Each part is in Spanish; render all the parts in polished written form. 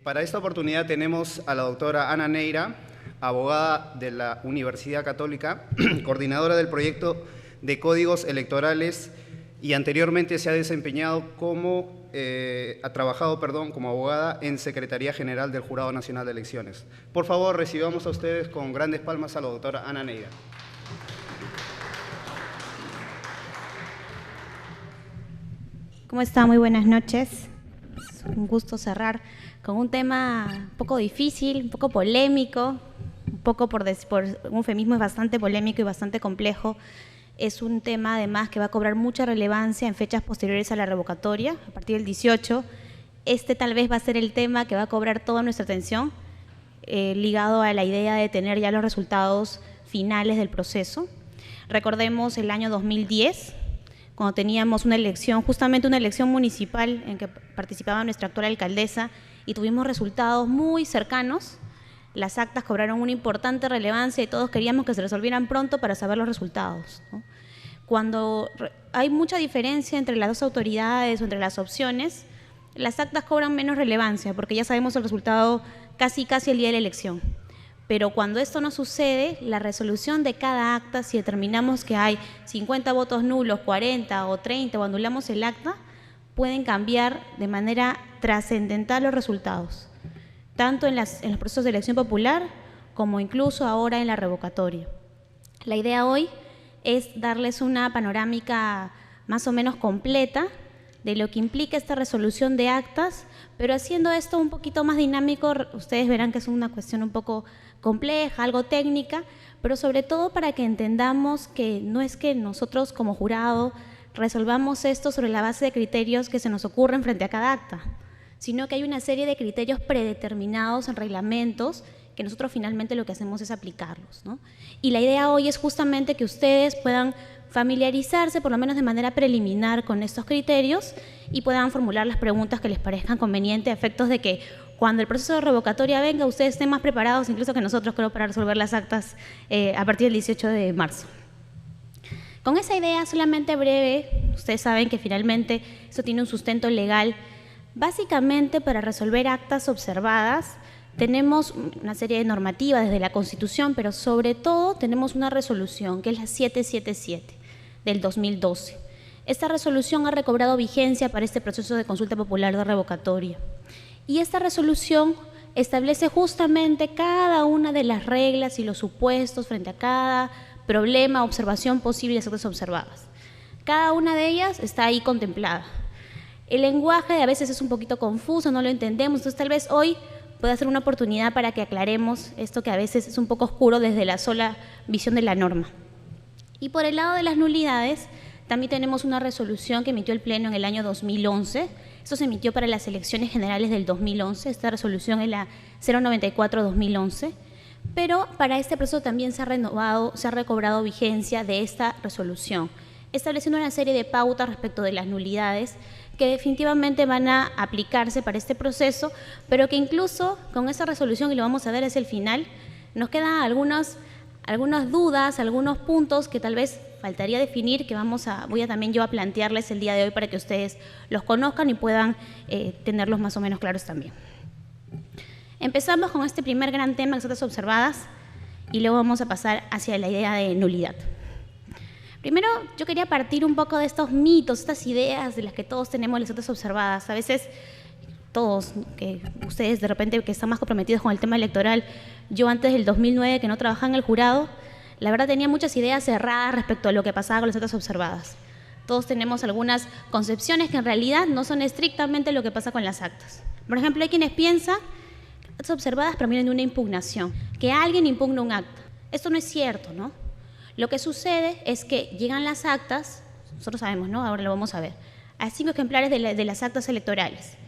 Para esta oportunidad tenemos a la doctora Ana Neira, abogada de la Universidad Católica, coordinadora del proyecto de códigos electorales y anteriormente se ha desempeñado como, como abogada en Secretaría General del Jurado Nacional de Elecciones. Por favor, recibamos a ustedes con grandes palmas a la doctora Ana Neira. ¿Cómo está? Muy buenas noches. Es un gusto cerrar con un tema un poco difícil, un poco polémico, un poco por un eufemismo, es bastante polémico y bastante complejo. Es un tema además que va a cobrar mucha relevancia en fechas posteriores a la revocatoria, a partir del 18. Este tal vez va a ser el tema que va a cobrar toda nuestra atención, ligado a la idea de tener ya los resultados finales del proceso. Recordemos el año 2010, cuando teníamos una elección, justamente una elección municipal en que participaba nuestra actual alcaldesa y tuvimos resultados muy cercanos. Las actas cobraron una importante relevancia y todos queríamos que se resolvieran pronto para saber los resultados, ¿no? Cuando hay mucha diferencia entre las dos autoridades o entre las opciones, las actas cobran menos relevancia porque ya sabemos el resultado casi el día de la elección. Pero cuando esto no sucede, la resolución de cada acta, si determinamos que hay 50 votos nulos, 40 o 30 o anulamos el acta, pueden cambiar de manera trascendental los resultados, tanto en los procesos de elección popular como incluso ahora en la revocatoria. La idea hoy es darles una panorámica más o menos completa de lo que implica esta resolución de actas, pero haciendo esto un poquito más dinámico. Ustedes verán que es una cuestión un poco compleja, algo técnica, pero sobre todo para que entendamos que no es que nosotros como jurado resolvamos esto sobre la base de criterios que se nos ocurren frente a cada acta, sino que hay una serie de criterios predeterminados en reglamentos que nosotros finalmente lo que hacemos es aplicarlos, ¿no? Y la idea hoy es justamente que ustedes puedan familiarizarse, por lo menos de manera preliminar, con estos criterios y puedan formular las preguntas que les parezcan convenientes a efectos de que cuando el proceso de revocatoria venga, ustedes estén más preparados incluso que nosotros, creo, para resolver las actas a partir del 18 de marzo. Con esa idea solamente breve, ustedes saben que finalmente eso tiene un sustento legal. Básicamente, para resolver actas observadas, tenemos una serie de normativas desde la Constitución, pero sobre todo tenemos una resolución, que es la 777 del 2012. Esta resolución ha recobrado vigencia para este proceso de consulta popular de revocatoria. Y esta resolución establece justamente cada una de las reglas y los supuestos frente a cada problema, observación posible de las actas observadas. Cada una de ellas está ahí contemplada. El lenguaje a veces es un poquito confuso, no lo entendemos, entonces tal vez hoy puede ser una oportunidad para que aclaremos esto que a veces es un poco oscuro desde la sola visión de la norma. Y por el lado de las nulidades, también tenemos una resolución que emitió el Pleno en el año 2011. Esto se emitió para las elecciones generales del 2011. Esta resolución es la 094-2011. Pero para este proceso también se ha recobrado vigencia de esta resolución, estableciendo una serie de pautas respecto de las nulidades que definitivamente van a aplicarse para este proceso, pero que incluso con esa resolución, y lo vamos a ver hacia el final, nos quedan algunas dudas, algunos puntos que tal vez faltaría definir, que voy a también yo a plantearles el día de hoy para que ustedes los conozcan y puedan tenerlos más o menos claros también. Empezamos con este primer gran tema, las actas observadas, y luego vamos a pasar hacia la idea de nulidad. Primero, yo quería partir un poco de estos mitos, estas ideas de las que todos tenemos las actas observadas. A veces, todos, que ustedes de repente que están más comprometidos con el tema electoral, yo antes del 2009, que no trabajaba en el jurado, la verdad tenía muchas ideas cerradas respecto a lo que pasaba con las actas observadas. Todos tenemos algunas concepciones que en realidad no son estrictamente lo que pasa con las actas. Por ejemplo, hay quienes piensan que las actas observadas provienen de una impugnación, que alguien impugna un acta. Esto no es cierto, ¿no? Lo que sucede es que llegan las actas, nosotros sabemos, ¿no? Ahora lo vamos a ver, a 5 ejemplares de las actas electorales.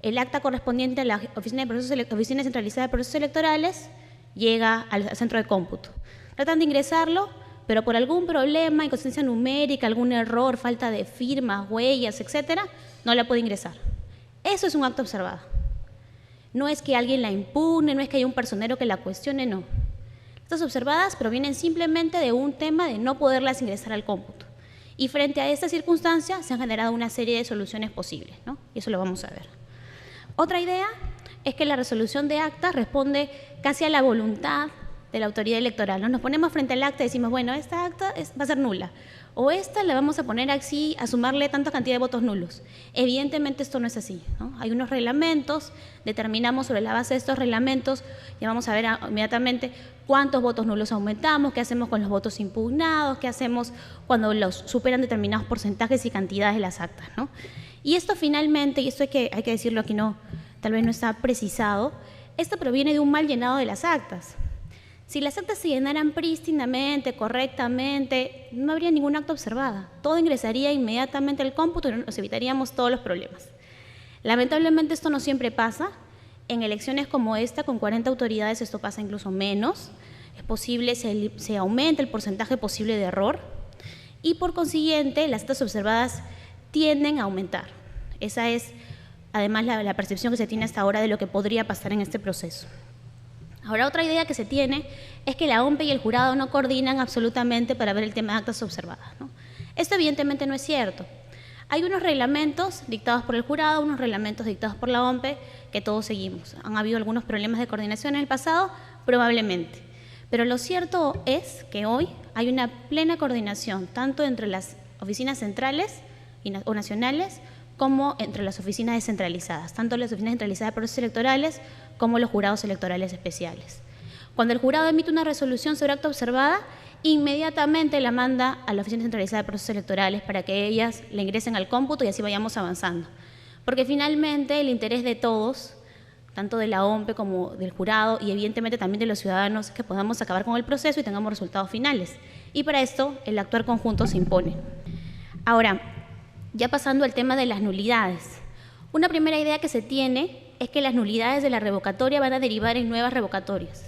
El acta correspondiente a la Oficina Centralizada de Procesos Electorales llega al centro de cómputo. Tratan de ingresarlo, pero por algún problema, inconsistencia numérica, algún error, falta de firmas, huellas, etcétera, no la puede ingresar. Eso es un acta observada. No es que alguien la impugne, no es que haya un personero que la cuestione, no. Estas observadas provienen simplemente de un tema de no poderlas ingresar al cómputo. Y frente a esta circunstancia se han generado una serie de soluciones posibles, ¿no? Y eso lo vamos a ver. Otra idea es que la resolución de acta responde casi a la voluntad de la autoridad electoral, ¿no? Nos ponemos frente al acta y decimos, bueno, esta acta va a ser nula, o esta la vamos a poner así, a sumarle tanta cantidad de votos nulos. Evidentemente esto no es así, ¿no? Hay unos reglamentos, determinamos sobre la base de estos reglamentos, ya vamos a ver inmediatamente cuántos votos nulos aumentamos, qué hacemos con los votos impugnados, qué hacemos cuando los superan determinados porcentajes y cantidades de las actas, ¿no? Y esto finalmente, y esto hay que decirlo aquí, tal vez no está precisado, esto proviene de un mal llenado de las actas. Si las actas se llenaran prístinamente, correctamente, no habría ningún acta observada. Todo ingresaría inmediatamente al cómputo y nos evitaríamos todos los problemas. Lamentablemente esto no siempre pasa. En elecciones como esta, con 40 autoridades, esto pasa incluso menos. Es posible, se aumenta el porcentaje posible de error y por consiguiente las actas observadas tienden a aumentar. Esa es además la percepción que se tiene hasta ahora de lo que podría pasar en este proceso. Ahora, otra idea que se tiene es que la OMPE y el jurado no coordinan absolutamente para ver el tema de actas observadas, ¿no? Esto evidentemente no es cierto. Hay unos reglamentos dictados por el jurado, unos reglamentos dictados por la OMPE que todos seguimos. ¿Han habido algunos problemas de coordinación en el pasado? Probablemente. Pero lo cierto es que hoy hay una plena coordinación, tanto entre las oficinas centrales o nacionales como entre las oficinas descentralizadas, tanto las oficinas centralizadas de procesos electorales como los jurados electorales especiales. Cuando el jurado emite una resolución sobre acta observada, inmediatamente la manda a la oficina centralizada de procesos electorales para que ellas le ingresen al cómputo y así vayamos avanzando. Porque finalmente el interés de todos, tanto de la OMPE como del jurado y evidentemente también de los ciudadanos, es que podamos acabar con el proceso y tengamos resultados finales. Y para esto el actuar conjunto se impone. Ahora, ya pasando al tema de las nulidades. Una primera idea que se tiene es que las nulidades de la revocatoria van a derivar en nuevas revocatorias.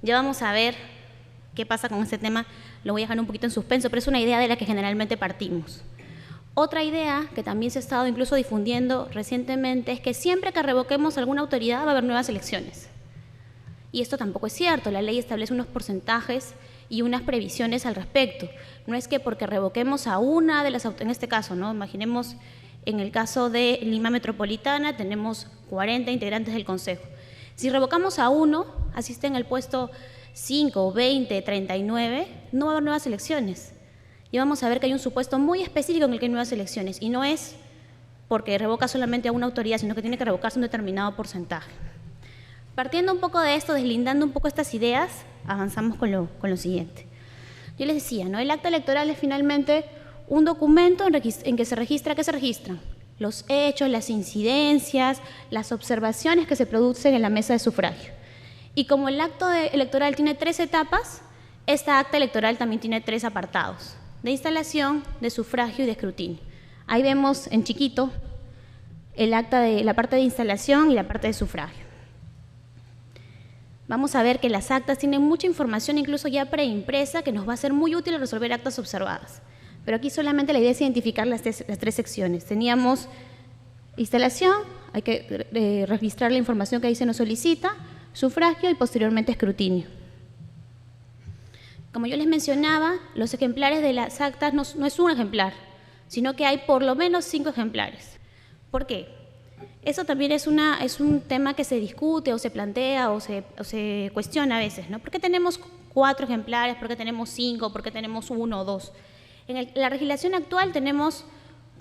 Ya vamos a ver qué pasa con este tema, lo voy a dejar un poquito en suspenso, pero es una idea de la que generalmente partimos. Otra idea que también se ha estado incluso difundiendo recientemente es que siempre que revoquemos alguna autoridad va a haber nuevas elecciones. Y esto tampoco es cierto, la ley establece unos porcentajes y unas previsiones al respecto. No es que porque revoquemos a una de las autoridades, en este caso, ¿no? Imaginemos en el caso de Lima Metropolitana tenemos 40 integrantes del Consejo. Si revocamos a uno, asisten al puesto 5, 20, 39, no va a haber nuevas elecciones. Y vamos a ver que hay un supuesto muy específico en el que hay nuevas elecciones y no es porque revoca solamente a una autoridad, sino que tiene que revocarse un determinado porcentaje. Partiendo un poco de esto, deslindando un poco estas ideas, avanzamos con lo siguiente. Yo les decía, ¿no? El acta electoral es finalmente un documento en que se registra, ¿qué se registran? Los hechos, las incidencias, las observaciones que se producen en la mesa de sufragio. Y como el acta electoral tiene 3 etapas, esta acta electoral también tiene 3 apartados, de instalación, de sufragio y de escrutinio. Ahí vemos en chiquito el acta de la parte de instalación y la parte de sufragio. Vamos a ver que las actas tienen mucha información, incluso ya preimpresa, que nos va a ser muy útil a resolver actas observadas. Pero aquí solamente la idea es identificar las 3 secciones. Teníamos instalación, hay que registrar la información que ahí se nos solicita, sufragio y posteriormente escrutinio. Como yo les mencionaba, los ejemplares de las actas no es un ejemplar, sino que hay por lo menos 5 ejemplares. ¿Por qué? Eso también es un tema que se discute o se plantea o se cuestiona a veces, ¿no? ¿Por qué tenemos 4 ejemplares? ¿Por qué tenemos 5? ¿Por qué tenemos 1 o 2? En la legislación actual tenemos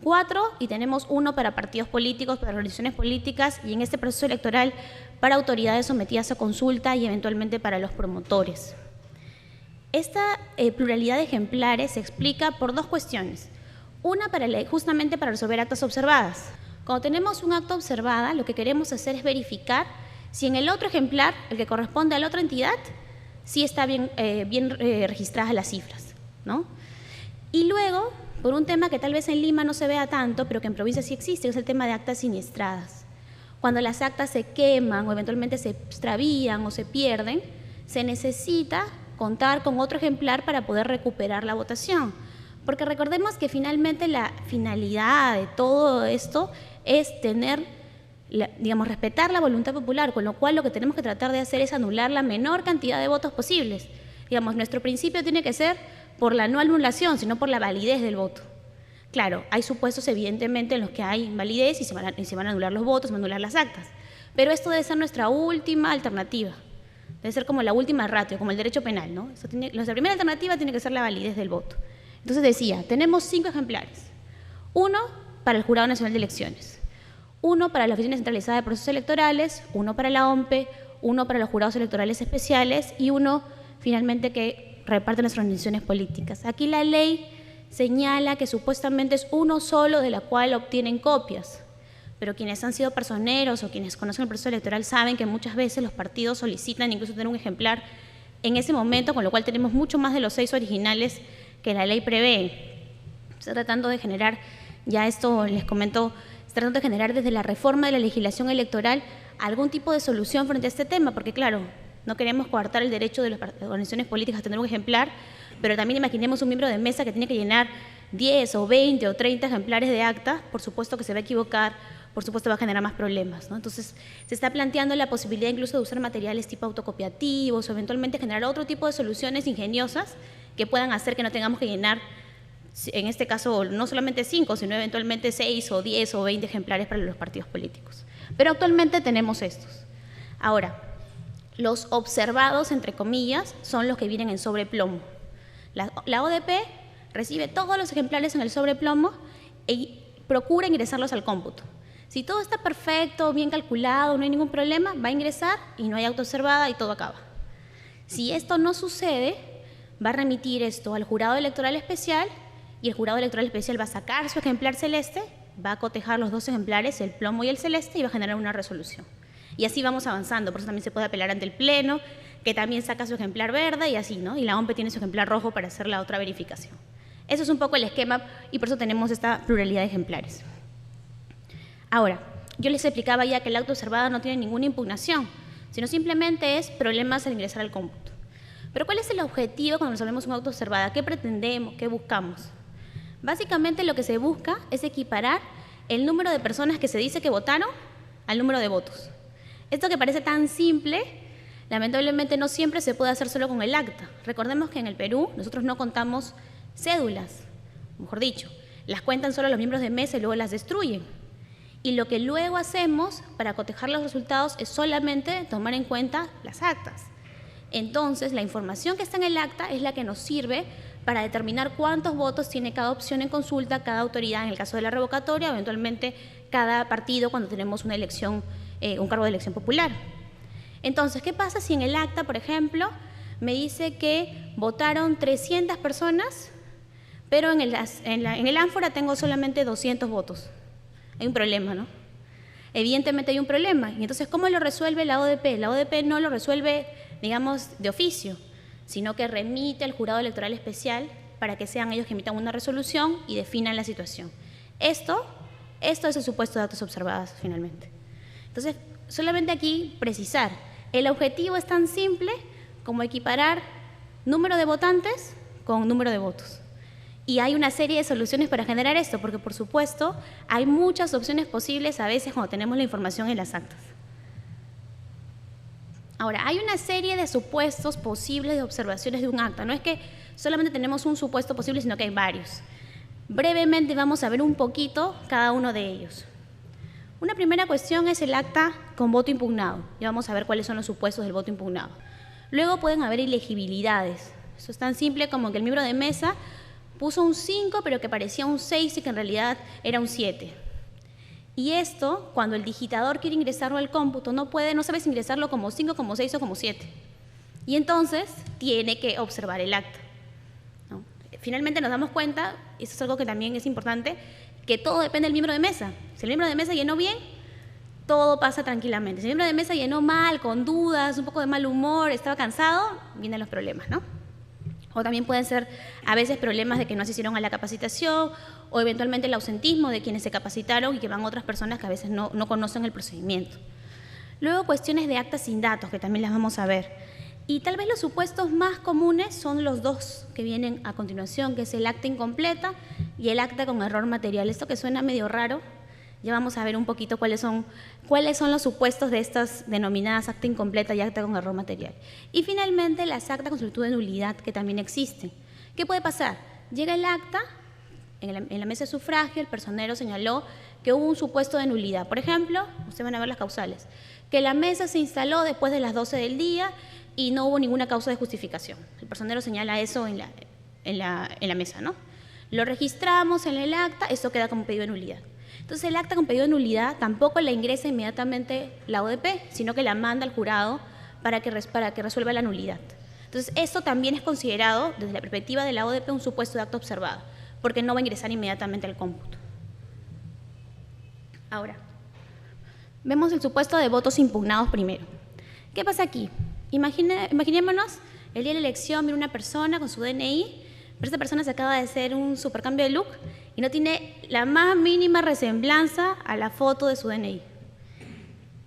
4 y tenemos 1 para partidos políticos, para organizaciones políticas y en este proceso electoral para autoridades sometidas a consulta y eventualmente para los promotores. Esta pluralidad de ejemplares se explica por 2 cuestiones. Una, justamente para resolver actas observadas. Cuando tenemos un acta observada, lo que queremos hacer es verificar si en el otro ejemplar, el que corresponde a la otra entidad, sí está bien registradas las cifras, ¿no? Y luego, por un tema que tal vez en Lima no se vea tanto, pero que en provincia sí existe, es el tema de actas siniestradas. Cuando las actas se queman o eventualmente se extravían o se pierden, se necesita contar con otro ejemplar para poder recuperar la votación. Porque recordemos que finalmente la finalidad de todo esto es respetar la voluntad popular, con lo cual lo que tenemos que tratar de hacer es anular la menor cantidad de votos posibles. Nuestro principio tiene que ser por la no anulación, sino por la validez del voto. Claro, hay supuestos evidentemente en los que hay invalidez y se van a anular los votos, se van a anular las actas. pero esto debe ser nuestra última alternativa. Debe ser como la última ratio, como el derecho penal, ¿no? Nuestra primera alternativa tiene que ser la validez del voto. Entonces decía, tenemos 5 ejemplares. 1 para el Jurado Nacional de Elecciones, 1 para la Oficina Centralizada de Procesos Electorales, 1 para la OMPE, 1 para los jurados electorales especiales y 1 finalmente que reparte nuestras organizaciones políticas. Aquí la ley señala que supuestamente es uno solo de la cual obtienen copias, pero quienes han sido personeros o quienes conocen el proceso electoral saben que muchas veces los partidos solicitan incluso tener un ejemplar en ese momento, con lo cual tenemos mucho más de los 6 originales que la ley prevé. Está tratando de generar, ya esto les comento, está tratando de generar desde la reforma de la legislación electoral algún tipo de solución frente a este tema, porque claro, no queremos coartar el derecho de las organizaciones políticas a tener un ejemplar, pero también imaginemos un miembro de mesa que tiene que llenar 10 o 20 o 30 ejemplares de acta, por supuesto que se va a equivocar, por supuesto va a generar más problemas, ¿no? Entonces, se está planteando la posibilidad incluso de usar materiales tipo autocopiativos o eventualmente generar otro tipo de soluciones ingeniosas que puedan hacer que no tengamos que llenar, en este caso, no solamente 5, sino eventualmente 6 o 10 o 20 ejemplares para los partidos políticos. Pero actualmente tenemos estos. Ahora, los observados, entre comillas, son los que vienen en sobreplomo. La ODP recibe todos los ejemplares en el sobreplomo y procura ingresarlos al cómputo. Si todo está perfecto, bien calculado, no hay ningún problema, va a ingresar y no hay auto observada y todo acaba. Si esto no sucede, va a remitir esto al jurado electoral especial y el jurado electoral especial va a sacar su ejemplar celeste, va a cotejar los 2 ejemplares, el plomo y el celeste, y va a generar una resolución. Y así vamos avanzando, por eso también se puede apelar ante el Pleno, que también saca su ejemplar verde y así, ¿no? Y la OMPE tiene su ejemplar rojo para hacer la otra verificación. Eso es un poco el esquema y por eso tenemos esta pluralidad de ejemplares. Ahora, yo les explicaba ya que el auto observada no tiene ninguna impugnación, sino simplemente es problemas al ingresar al cómputo. Pero ¿cuál es el objetivo cuando resolvemos un auto observada? ¿Qué pretendemos? ¿Qué buscamos? Básicamente lo que se busca es equiparar el número de personas que se dice que votaron al número de votos. Esto que parece tan simple, lamentablemente no siempre se puede hacer solo con el acta. Recordemos que en el Perú nosotros no contamos cédulas, mejor dicho, las cuentan solo los miembros de mesa y luego las destruyen. Y lo que luego hacemos para cotejar los resultados es solamente tomar en cuenta las actas. Entonces, la información que está en el acta es la que nos sirve para determinar cuántos votos tiene cada opción en consulta, cada autoridad en el caso de la revocatoria, o eventualmente cada partido cuando tenemos una elección, un cargo de elección popular. Entonces, ¿qué pasa si en el acta, por ejemplo, me dice que votaron 300 personas, pero en el ánfora tengo solamente 200 votos? Hay un problema, ¿no? Evidentemente hay un problema. Y entonces, ¿cómo lo resuelve la ODP? La ODP no lo resuelve, digamos, de oficio, sino que remite al jurado electoral especial para que sean ellos que emitan una resolución y definan la situación. Esto es el supuesto de actos observados, finalmente. Entonces, solamente aquí precisar, el objetivo es tan simple como equiparar número de votantes con número de votos. Y hay una serie de soluciones para generar esto, porque por supuesto hay muchas opciones posibles a veces cuando tenemos la información en las actas. Ahora, hay una serie de supuestos posibles de observaciones de un acta. No es que solamente tenemos un supuesto posible, sino que hay varios. Brevemente vamos a ver un poquito cada uno de ellos. Una primera cuestión es el acta con voto impugnado. Ya vamos a ver cuáles son los supuestos del voto impugnado. Luego pueden haber ilegibilidades. Eso es tan simple como que el miembro de mesa puso un 5, pero que parecía un 6 y que en realidad era un 7. Y esto, cuando el digitador quiere ingresarlo al cómputo, no sabe si ingresarlo como 5, como 6 o como 7. Y entonces tiene que observar el acta, ¿no? Finalmente nos damos cuenta, y eso es algo que también es importante, que todo depende del miembro de mesa. Si el miembro de mesa llenó bien, todo pasa tranquilamente. Si el miembro de mesa llenó mal, con dudas, un poco de mal humor, estaba cansado, vienen los problemas, ¿no? O también pueden ser a veces problemas de que no asistieron a la capacitación o eventualmente el ausentismo de quienes se capacitaron y que van otras personas que a veces no conocen el procedimiento. Luego cuestiones de actas sin datos, que también las vamos a ver. Y tal vez los supuestos más comunes son los 2 que vienen a continuación, que es el acta incompleta y el acta con error material. Esto que suena medio raro, ya vamos a ver un poquito cuáles son los supuestos de estas denominadas acta incompleta y acta con error material. Y finalmente las actas con solicitud de nulidad, que también existen. ¿Qué puede pasar? Llega el acta, en la mesa de sufragio el personero señaló que hubo un supuesto de nulidad. Por ejemplo, ustedes van a ver las causales. que la mesa se instaló después de las 12 del día y no hubo ninguna causa de justificación. El personero señala eso en la mesa, ¿no? Lo registramos en el acta, eso queda como pedido de nulidad. Entonces, el acta con pedido de nulidad tampoco la ingresa inmediatamente la ODP, sino que la manda al jurado para que resuelva la nulidad. Entonces, eso también es considerado, desde la perspectiva de la ODP, un supuesto de acta observado, porque no va a ingresar inmediatamente al cómputo. Ahora, vemos el supuesto de votos impugnados primero. ¿Qué pasa aquí? Imaginémonos, el día de la elección viene una persona con su DNI, pero esta persona se acaba de hacer un supercambio de look y no tiene la más mínima resemblanza a la foto de su DNI.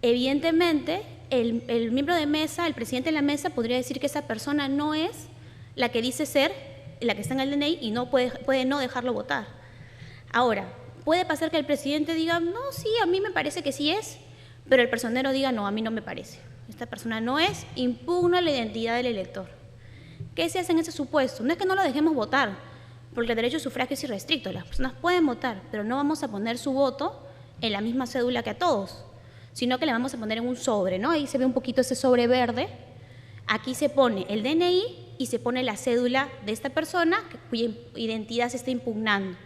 Evidentemente, el miembro de mesa, el presidente de la mesa, podría decir que esa persona no es la que dice ser, la que está en el DNI, y no puede no dejarlo votar. Ahora, puede pasar que el presidente diga, no, sí, a mí me parece que sí es, pero el personero diga, no, a mí no me parece. Esta persona no es, impugna la identidad del elector. ¿Qué se hace en ese supuesto? No es que no lo dejemos votar, porque el derecho de sufragio es irrestricto. Las personas pueden votar, pero no vamos a poner su voto en la misma cédula que a todos, sino que le vamos a poner en un sobre, ¿no? Ahí se ve un poquito ese sobre verde. Aquí se pone el DNI y se pone la cédula de esta persona cuya identidad se está impugnando.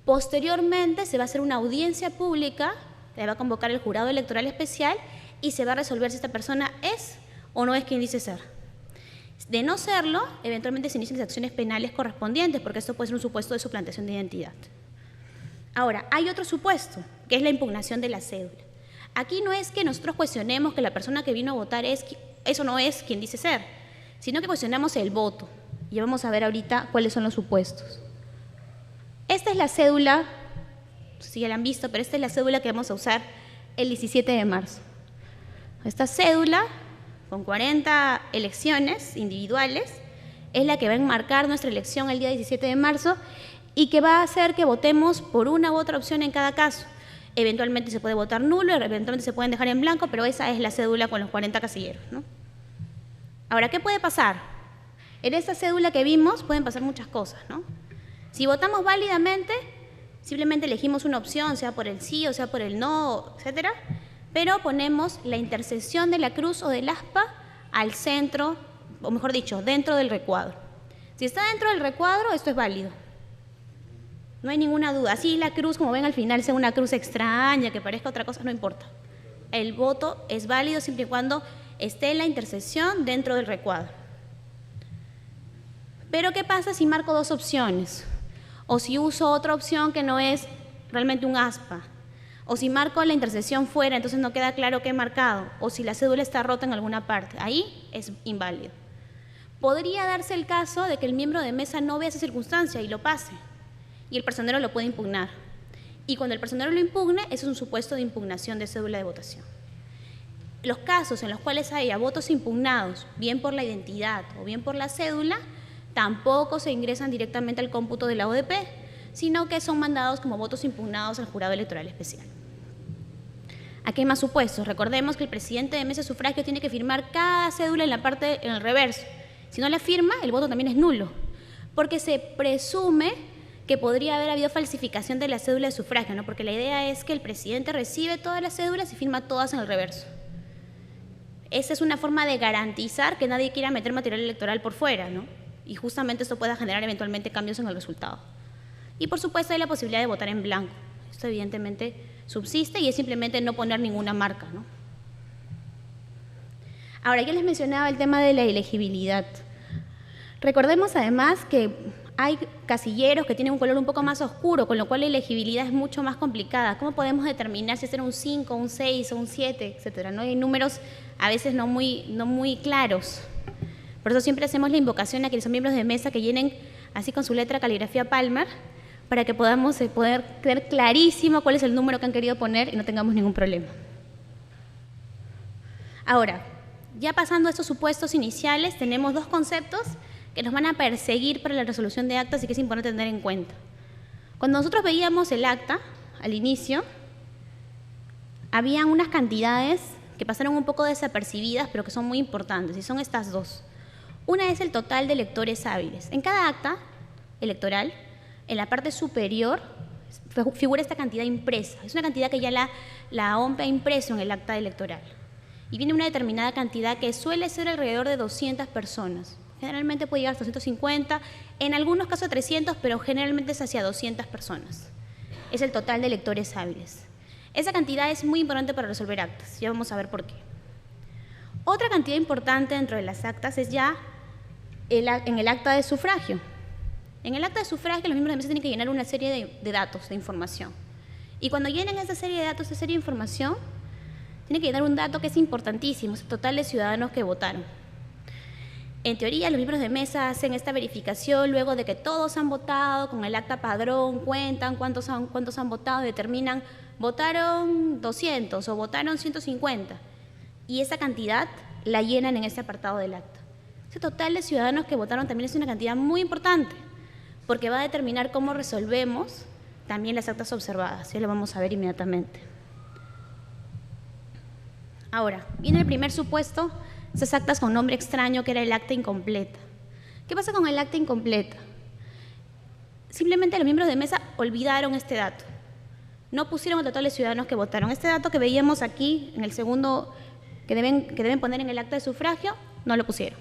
Posteriormente se va a hacer una audiencia pública, le va a convocar el jurado electoral especial y se va a resolver si esta persona es o no es quien dice ser. De no serlo, eventualmente se inician las acciones penales correspondientes, porque esto puede ser un supuesto de suplantación de identidad. Ahora, hay otro supuesto, que es la impugnación de la cédula. Aquí no es que nosotros cuestionemos que la persona que vino a votar eso no es quien dice ser, sino que cuestionamos el voto. Y vamos a ver ahorita cuáles son los supuestos. Esta es la cédula, no sé si ya la han visto, pero esta es la cédula que vamos a usar el 17 de marzo. Esta cédula, con 40 elecciones individuales, es la que va a enmarcar nuestra elección el día 17 de marzo y que va a hacer que votemos por una u otra opción en cada caso. Eventualmente se puede votar nulo, eventualmente se pueden dejar en blanco, pero esa es la cédula con los 40 casilleros, ¿no? Ahora, ¿qué puede pasar? En esta cédula que vimos pueden pasar muchas cosas, ¿no? Si votamos válidamente, simplemente elegimos una opción, sea por el sí o sea por el no, etcétera, pero ponemos la intersección de la cruz o del aspa al centro, o mejor dicho, dentro del recuadro. Si está dentro del recuadro, esto es válido. No hay ninguna duda. Así la cruz, como ven al final, sea una cruz extraña, que parezca otra cosa, no importa. El voto es válido siempre y cuando esté en la intersección dentro del recuadro. Pero ¿qué pasa si marco dos opciones? O si uso otra opción que no es realmente un aspa. O si marco la intersección fuera, entonces no queda claro qué he marcado. O si la cédula está rota en alguna parte. Ahí es inválido. Podría darse el caso de que el miembro de mesa no vea esa circunstancia y lo pase. Y el personero lo puede impugnar. Y cuando el personero lo impugne, eso es un supuesto de impugnación de cédula de votación. Los casos en los cuales haya votos impugnados, bien por la identidad o bien por la cédula, tampoco se ingresan directamente al cómputo de la ODP, sino que son mandados como votos impugnados al jurado electoral especial. Aquí hay más supuestos. Recordemos que el presidente de mesa de sufragio tiene que firmar cada cédula en el reverso. Si no la firma, el voto también es nulo, porque se presume que podría haber habido falsificación de la cédula de sufragio, ¿no? Porque la idea es que el presidente recibe todas las cédulas y firma todas en el reverso. Esa es una forma de garantizar que nadie quiera meter material electoral por fuera, ¿no? Y justamente esto pueda generar eventualmente cambios en el resultado. Y por supuesto hay la posibilidad de votar en blanco. Esto evidentemente subsiste y es simplemente no poner ninguna marca, ¿no? Ahora, ya les mencionaba el tema de la elegibilidad. Recordemos además que hay casilleros que tienen un color un poco más oscuro, con lo cual la elegibilidad es mucho más complicada. ¿Cómo podemos determinar si es un 5, un 6 o un 7, etcétera? ¿No? Hay números a veces no muy claros. Por eso siempre hacemos la invocación a quienes son miembros de mesa que llenen así con su letra caligrafía Palmer, para que podamos poder tener clarísimo cuál es el número que han querido poner y no tengamos ningún problema. Ahora, ya pasando a estos supuestos iniciales, tenemos dos conceptos que nos van a perseguir para la resolución de actas y que es importante tener en cuenta. Cuando nosotros veíamos el acta, al inicio, habían unas cantidades que pasaron un poco desapercibidas, pero que son muy importantes, y son estas dos. Una es el total de electores hábiles. En cada acta electoral, en la parte superior, figura esta cantidad impresa. Es una cantidad que ya la OMP ha impreso en el acta electoral. y viene una determinada cantidad que suele ser alrededor de 200 personas. Generalmente puede llegar a 250, en algunos casos 300, pero generalmente es hacia 200 personas. Es el total de electores hábiles. Esa cantidad es muy importante para resolver actas, ya vamos a ver por qué. Otra cantidad importante dentro de las actas es ya en el acta de sufragio. En el acta de sufragio los miembros de mesa tienen que llenar una serie de datos, de información. Y cuando llenen esa serie de datos, esa serie de información, tienen que llenar un dato que es importantísimo, es el total de ciudadanos que votaron. En teoría, los miembros de mesa hacen esta verificación luego de que todos han votado, con el acta padrón, cuentan cuántos han votado, determinan, votaron 200 o votaron 150. Y esa cantidad la llenan en ese apartado del acta. Ese total de ciudadanos que votaron también es una cantidad muy importante, porque va a determinar cómo resolvemos también las actas observadas. Ya lo vamos a ver inmediatamente. Ahora, viene el primer supuesto, esas actas con nombre extraño, que era el acta incompleta. ¿Qué pasa con el acta incompleta? Simplemente los miembros de mesa olvidaron este dato. No pusieron el total de ciudadanos que votaron. Este dato que veíamos aquí en el segundo, que deben poner en el acta de sufragio, no lo pusieron.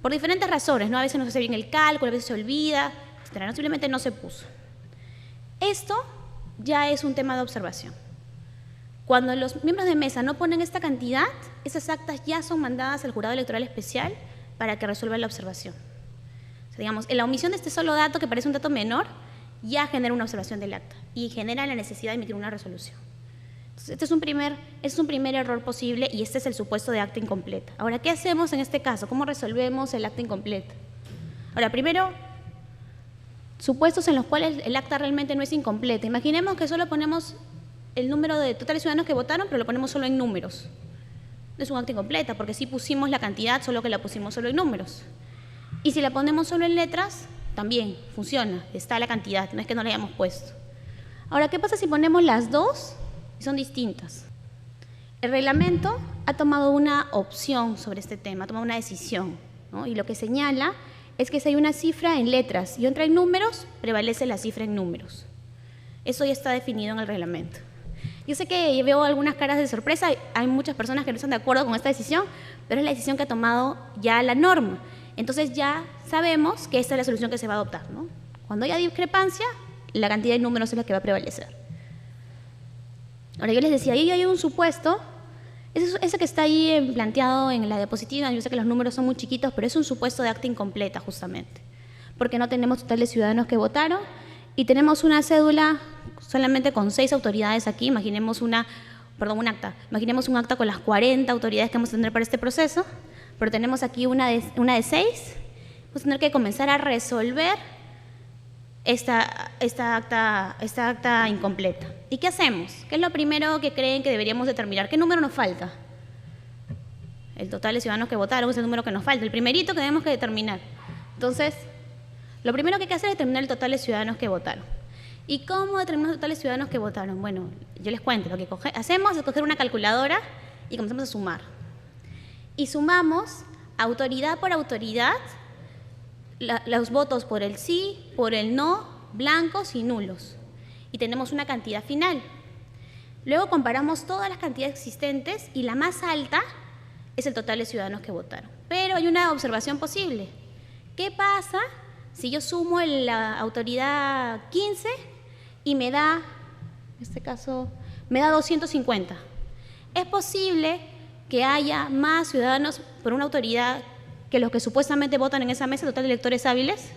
Por diferentes razones, ¿no? A veces no se hace bien el cálculo, a veces se olvida, etc. No, simplemente no se puso. Esto ya es un tema de observación. Cuando los miembros de mesa no ponen esta cantidad, esas actas ya son mandadas al jurado electoral especial para que resuelva la observación. O sea, digamos, la omisión de este solo dato, que parece un dato menor, ya genera una observación del acta y genera la necesidad de emitir una resolución. Entonces, este es un primer error posible y este es el supuesto de acta incompleta. Ahora, ¿qué hacemos en este caso? ¿Cómo resolvemos el acta incompleta? Ahora, primero, supuestos en los cuales el acta realmente no es incompleta. Imaginemos que solo ponemos el número de totales ciudadanos que votaron, pero lo ponemos solo en números. No es un acta incompleta, porque sí pusimos la cantidad, solo que la pusimos solo en números. Y si la ponemos solo en letras, también funciona, está la cantidad, no es que no la hayamos puesto. Ahora, ¿qué pasa si ponemos las dos y son distintas? El reglamento ha tomado una opción sobre este tema, ha tomado una decisión, ¿no? Y lo que señala es que si hay una cifra en letras y otra en números, prevalece la cifra en números. Eso ya está definido en el reglamento. Yo sé que veo algunas caras de sorpresa, hay muchas personas que no están de acuerdo con esta decisión, pero es la decisión que ha tomado ya la norma. Entonces ya sabemos que esta es la solución que se va a adoptar, ¿no? Cuando haya discrepancia, la cantidad de números es la que va a prevalecer. Ahora, yo les decía, ahí hay un supuesto, ese que está ahí planteado en la diapositiva, yo sé que los números son muy chiquitos, pero es un supuesto de acta incompleta justamente, porque no tenemos total de ciudadanos que votaron y tenemos una cédula solamente con 6 autoridades aquí. Imaginemos un acta. Imaginemos un acta con las 40 autoridades que vamos a tener para este proceso, pero tenemos aquí una de 6. Vamos a tener que comenzar a resolver esta acta incompleta. ¿Y qué hacemos? ¿Qué es lo primero que creen que deberíamos determinar? ¿Qué número nos falta? El total de ciudadanos que votaron es el número que nos falta, el primerito que tenemos que determinar. Entonces, lo primero que hay que hacer es determinar el total de ciudadanos que votaron. ¿Y cómo determinamos el total de ciudadanos que votaron? Bueno, yo les cuento, lo que hacemos es coger una calculadora y comenzamos a sumar. Y sumamos autoridad por autoridad los votos por el sí, por el no, blancos y nulos. Y tenemos una cantidad final. Luego comparamos todas las cantidades existentes y la más alta es el total de ciudadanos que votaron. Pero hay una observación posible. ¿Qué pasa si yo sumo la autoridad 15 y me da, en este caso, me da 250? Es posible que haya más ciudadanos por una autoridad que los que supuestamente votan en esa mesa, total de electores hábiles.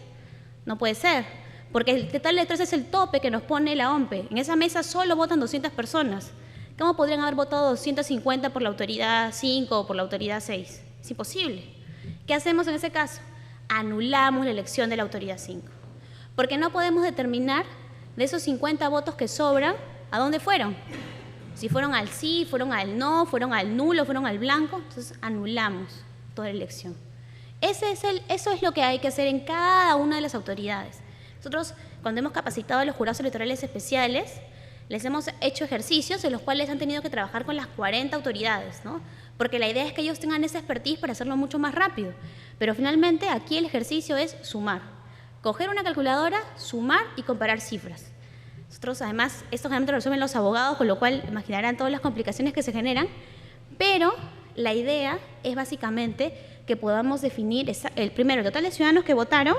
No puede ser, porque el total de electores es el tope que nos pone la OMPE. En esa mesa solo votan 200 personas. ¿Cómo podrían haber votado 250 por la autoridad 5 o por la autoridad 6? Es imposible. ¿Qué hacemos en ese caso? Anulamos la elección de la autoridad 5, porque no podemos determinar de esos 50 votos que sobran, ¿a dónde fueron? Si fueron al sí, fueron al no, fueron al nulo, fueron al blanco. Entonces anulamos toda la elección. Eso es lo que hay que hacer en cada una de las autoridades. Nosotros, cuando hemos capacitado a los jurados electorales especiales, les hemos hecho ejercicios en los cuales han tenido que trabajar con las 40 autoridades, ¿no? Porque la idea es que ellos tengan esa expertise para hacerlo mucho más rápido. Pero finalmente aquí el ejercicio es sumar. Coger una calculadora, sumar y comparar cifras. Nosotros, además, esto generalmente lo resuelven los abogados, con lo cual imaginarán todas las complicaciones que se generan, Pero la idea es básicamente que podamos definir primero el total de ciudadanos que votaron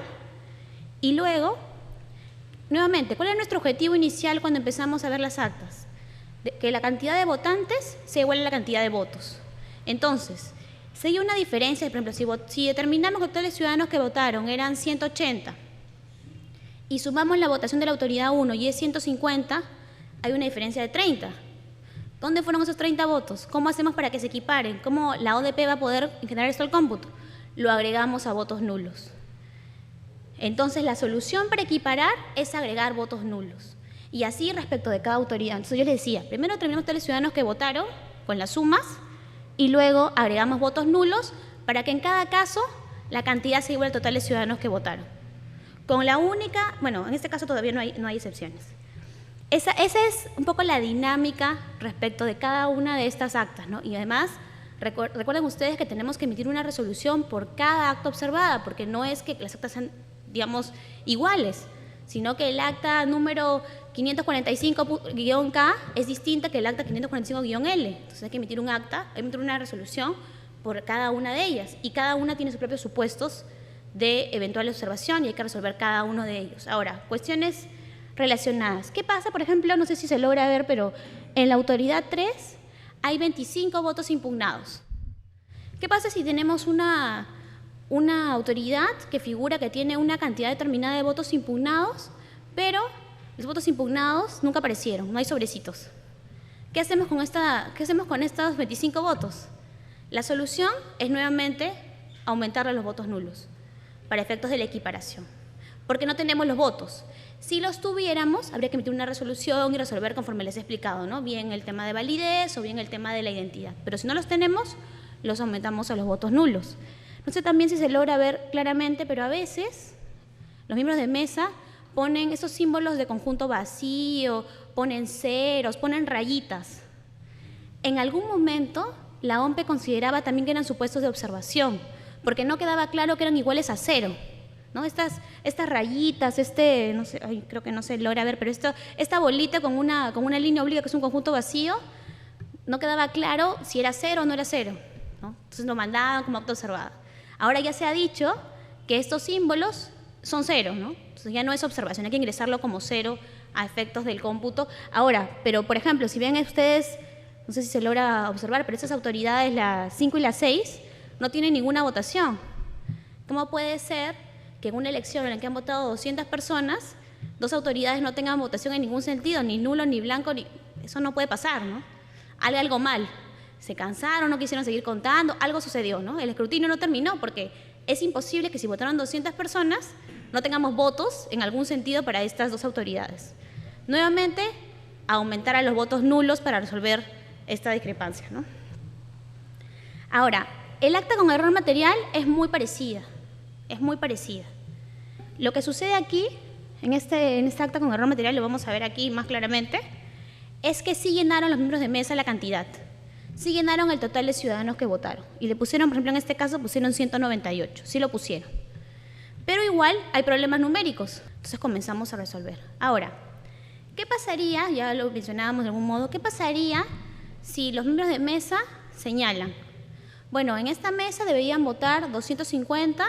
y luego, nuevamente, ¿cuál es nuestro objetivo inicial cuando empezamos a ver las actas? Que la cantidad de votantes sea igual a la cantidad de votos. Entonces, si hay una diferencia, por ejemplo, si determinamos que el total de ciudadanos que votaron eran 180 y sumamos la votación de la autoridad 1 y es 150, hay una diferencia de 30. ¿Dónde fueron esos 30 votos? ¿Cómo hacemos para que se equiparen? ¿Cómo la ODP va a poder generar esto al cómputo? Lo agregamos a votos nulos. Entonces, la solución para equiparar es agregar votos nulos. Y así respecto de cada autoridad. Entonces, yo les decía, primero determinamos tales ciudadanos que votaron con las sumas y luego agregamos votos nulos para que en cada caso la cantidad sea igual al total de ciudadanos que votaron. Con la única, bueno, en este caso todavía no hay excepciones. Esa es un poco la dinámica respecto de cada una de estas actas, ¿no? Y además, recuerden ustedes que tenemos que emitir una resolución por cada acta observada, porque no es que las actas sean, digamos, iguales, sino que el acta número 545-K es distinta que el acta 545-L. Entonces hay que emitir una resolución por cada una de ellas, y cada una tiene sus propios supuestos de eventual observación y hay que resolver cada uno de ellos. Ahora, cuestiones relacionadas. ¿Qué pasa, por ejemplo? No sé si se logra ver, pero en la autoridad 3 hay 25 votos impugnados. ¿Qué pasa si tenemos una autoridad que figura que tiene una cantidad determinada de votos impugnados, pero los votos impugnados nunca aparecieron, no hay sobrecitos? ¿Qué hacemos con estos 25 votos? La solución es nuevamente aumentarle los votos nulos para efectos de la equiparación, porque no tenemos los votos. Si los tuviéramos, habría que emitir una resolución y resolver conforme les he explicado, ¿no? Bien el tema de validez o bien el tema de la identidad. Pero si no los tenemos, los aumentamos a los votos nulos. No sé también si se logra ver claramente, pero a veces los miembros de mesa ponen esos símbolos de conjunto vacío, ponen ceros, ponen rayitas. En algún momento, la OMPE consideraba también que eran supuestos de observación, porque no quedaba claro que eran iguales a cero, ¿no? Estas rayitas, no sé, creo que no se logra ver, pero esta bolita con una línea obliga que es un conjunto vacío, no quedaba claro si era cero o no era cero, ¿no? Entonces lo mandaban como acta observada. Ahora ya se ha dicho que estos símbolos son cero, ¿no? Entonces ya no es observación, hay que ingresarlo como cero a efectos del cómputo. Ahora, pero por ejemplo, si ven ustedes, no sé si se logra observar, pero esas autoridades, la 5 y la 6, no tienen ninguna votación. ¿Cómo puede ser que en una elección en la que han votado 200 personas, 2 autoridades no tengan votación en ningún sentido, ni nulo, ni blanco? Eso no puede pasar, ¿no? Algo mal. Se cansaron, no quisieron seguir contando, algo sucedió, ¿no? El escrutinio no terminó porque es imposible que si votaron 200 personas no tengamos votos en algún sentido para estas 2 autoridades. Nuevamente, aumentar a los votos nulos para resolver esta discrepancia, ¿no? Ahora, el acta con error material es muy parecida, Lo que sucede aquí, en esta acta con error material, lo vamos a ver aquí más claramente, es que sí llenaron los miembros de mesa la cantidad, sí llenaron el total de ciudadanos que votaron, y le pusieron, por ejemplo, en este caso pusieron 198, sí lo pusieron. Pero igual hay problemas numéricos, entonces comenzamos a resolver. Ahora, ¿qué pasaría? Ya lo mencionábamos de algún modo, ¿qué pasaría si los miembros de mesa señalan? Bueno, en esta mesa deberían votar 250,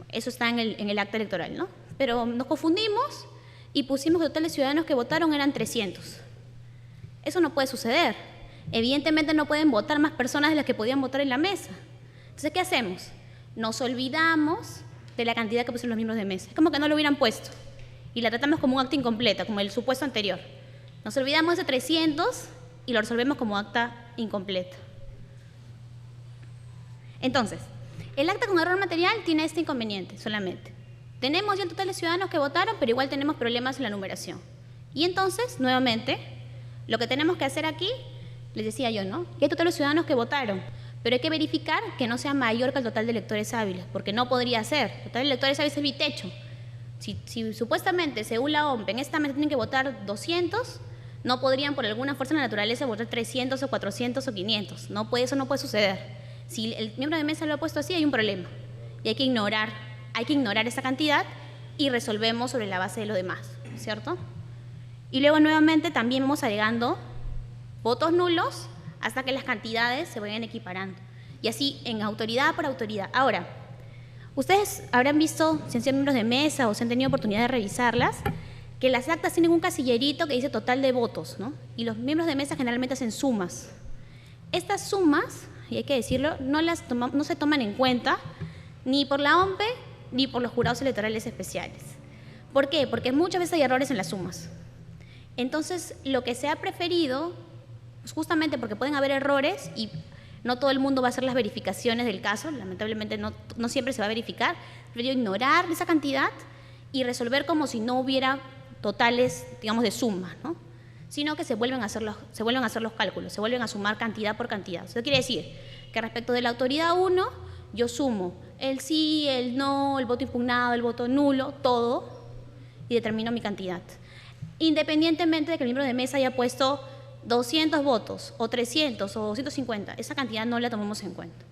eso está en el acta electoral, ¿no? Pero nos confundimos y pusimos que el total de ciudadanos que votaron eran 300. Eso no puede suceder. Evidentemente no pueden votar más personas de las que podían votar en la mesa. Entonces, ¿qué hacemos? Nos olvidamos de la cantidad que pusieron los miembros de mesa. Es como que no lo hubieran puesto y la tratamos como un acta incompleta, como el supuesto anterior. Nos olvidamos de 300 y lo resolvemos como acta incompleta. Entonces, el acta con error material tiene este inconveniente solamente. Tenemos ya el total de ciudadanos que votaron, pero igual tenemos problemas en la numeración. Y entonces, nuevamente, lo que tenemos que hacer aquí, les decía yo, ¿no? Ya hay total de ciudadanos que votaron, pero hay que verificar que no sea mayor que el total de electores hábiles, porque no podría ser. El total de electores hábiles es mi techo. Si supuestamente, según la OMPE, en esta mesa tienen que votar 200, no podrían por alguna fuerza de la naturaleza votar 300 o 400 o 500. Eso no puede suceder. Si el miembro de mesa lo ha puesto así, hay un problema. Y hay que ignorar esa cantidad y resolvemos sobre la base de lo demás, ¿cierto? Y luego nuevamente también vamos agregando votos nulos hasta que las cantidades se vayan equiparando. Y así, en autoridad por autoridad. Ahora, ustedes habrán visto, si han sido miembros de mesa o si han tenido oportunidad de revisarlas, que las actas tienen un casillerito que dice total de votos, ¿no? Y los miembros de mesa generalmente hacen sumas. Estas sumas, y hay que decirlo, no se toman en cuenta ni por la OMPE ni por los jurados electorales especiales. ¿Por qué? Porque muchas veces hay errores en las sumas. Entonces, lo que se ha preferido, pues justamente porque pueden haber errores y no todo el mundo va a hacer las verificaciones del caso, lamentablemente no siempre se va a verificar, pero ignorar esa cantidad y resolver como si no hubiera totales, digamos, de suma, ¿no? Sino que se vuelven a hacer los cálculos, se vuelven a sumar cantidad por cantidad. Eso quiere decir que respecto de la autoridad 1, yo sumo el sí, el no, el voto impugnado, el voto nulo, todo, y determino mi cantidad. Independientemente de que el miembro de mesa haya puesto 200 votos, o 300, o 250, esa cantidad no la tomamos en cuenta.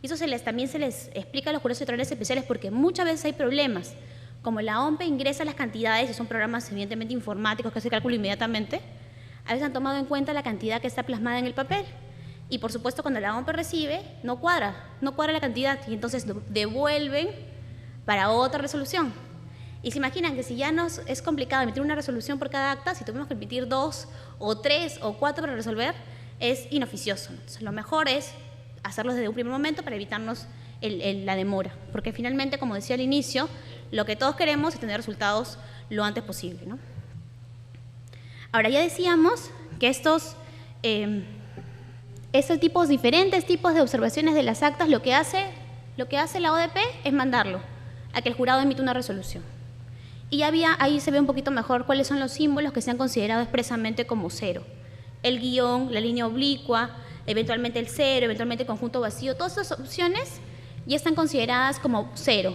Y eso también se les explica a los jurados electorales especiales porque muchas veces hay problemas. Como la OMPE ingresa las cantidades, y son programas evidentemente informáticos que hace cálculo inmediatamente, a veces han tomado en cuenta la cantidad que está plasmada en el papel. Y por supuesto, cuando la OMPE recibe, no cuadra la cantidad, y entonces devuelven para otra resolución. Y se imaginan que si ya nos es complicado emitir una resolución por cada acta, si tuvimos que emitir 2 o 3 o 4 para resolver, es inoficioso. Entonces, lo mejor es hacerlo desde un primer momento para evitarnos la demora, porque finalmente, como decía al inicio, lo que todos queremos es tener resultados lo antes posible, ¿no? Ahora, ya decíamos que estos diferentes tipos de observaciones de las actas, lo que hace la ODP es mandarlo a que el jurado emita una resolución. Y ahí se ve un poquito mejor cuáles son los símbolos que se han considerado expresamente como cero. El guión, la línea oblicua, eventualmente el cero, eventualmente el conjunto vacío, todas esas opciones ya están consideradas como cero.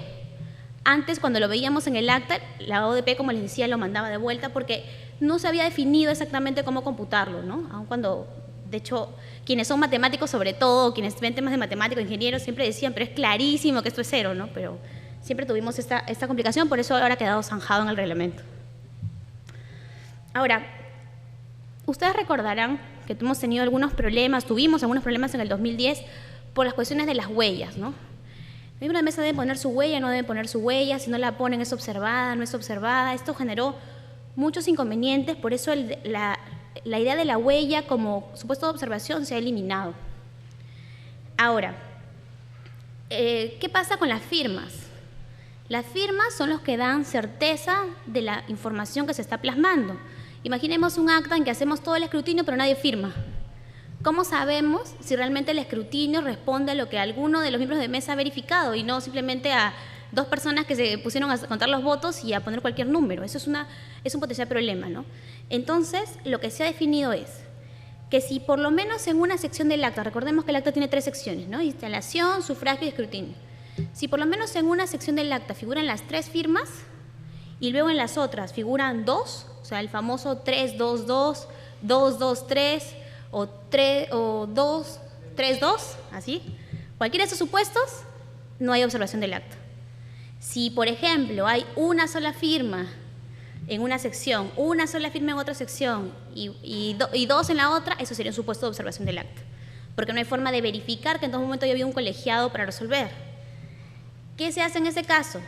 Antes, cuando lo veíamos en el acta, la ODP, como les decía, lo mandaba de vuelta porque no se había definido exactamente cómo computarlo, ¿no? Aun cuando, de hecho, quienes son matemáticos sobre todo, quienes ven temas de matemáticos, ingenieros, siempre decían, pero es clarísimo que esto es cero, ¿no? Pero siempre tuvimos esta complicación, por eso ahora ha quedado zanjado en el reglamento. Ahora, ustedes recordarán que tuvimos algunos problemas en el 2010 por las cuestiones de las huellas, ¿no? El miembro de mesa debe poner su huella, no debe poner su huella, si no la ponen es observada, no es observada. Esto generó muchos inconvenientes, por eso la idea de la huella como supuesto de observación se ha eliminado. Ahora, ¿qué pasa con las firmas? Las firmas son los que dan certeza de la información que se está plasmando. Imaginemos un acta en que hacemos todo el escrutinio pero nadie firma. ¿Cómo sabemos si realmente el escrutinio responde a lo que alguno de los miembros de mesa ha verificado y no simplemente a 2 personas que se pusieron a contar los votos y a poner cualquier número? Eso es un potencial problema, ¿no? Entonces, lo que se ha definido es que si por lo menos en una sección del acta, recordemos que el acta tiene 3 secciones, ¿no? Instalación, sufragio y escrutinio. Si por lo menos en una sección del acta figuran las 3 firmas y luego en las otras figuran 2, o sea, el famoso 3-2-2, 2-2-3 o 2-3-2, así, cualquiera de esos supuestos, no hay observación del acta. Si, por ejemplo, hay una sola firma en una sección, una sola firma en otra sección y 2 en la otra, eso sería un supuesto de observación del acta, porque no hay forma de verificar que en todo momento ya había un colegiado para resolver. ¿Qué se hace en ese caso?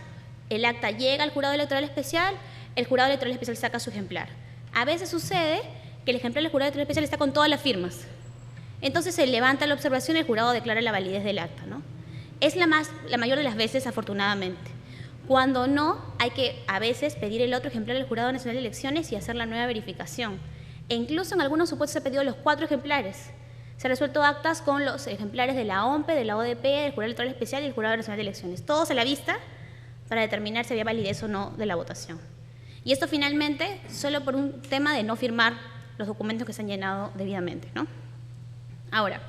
El acta llega al jurado electoral especial, el jurado electoral especial saca su ejemplar. A veces sucede que el ejemplar del jurado electoral especial está con todas las firmas. Entonces se levanta la observación y el jurado declara la validez del acta, ¿no? Es la mayor de las veces, afortunadamente. Cuando no, hay que a veces pedir el otro ejemplar del Jurado Nacional de Elecciones y hacer la nueva verificación. E incluso en algunos supuestos se ha pedido los 4 ejemplares. Se han resuelto actas con los ejemplares de la OMPE, de la ODP, del Jurado Electoral Especial y del Jurado Nacional de Elecciones. Todos a la vista para determinar si había validez o no de la votación. Y esto finalmente solo por un tema de no firmar los documentos que se han llenado debidamente, ¿no? Ahora,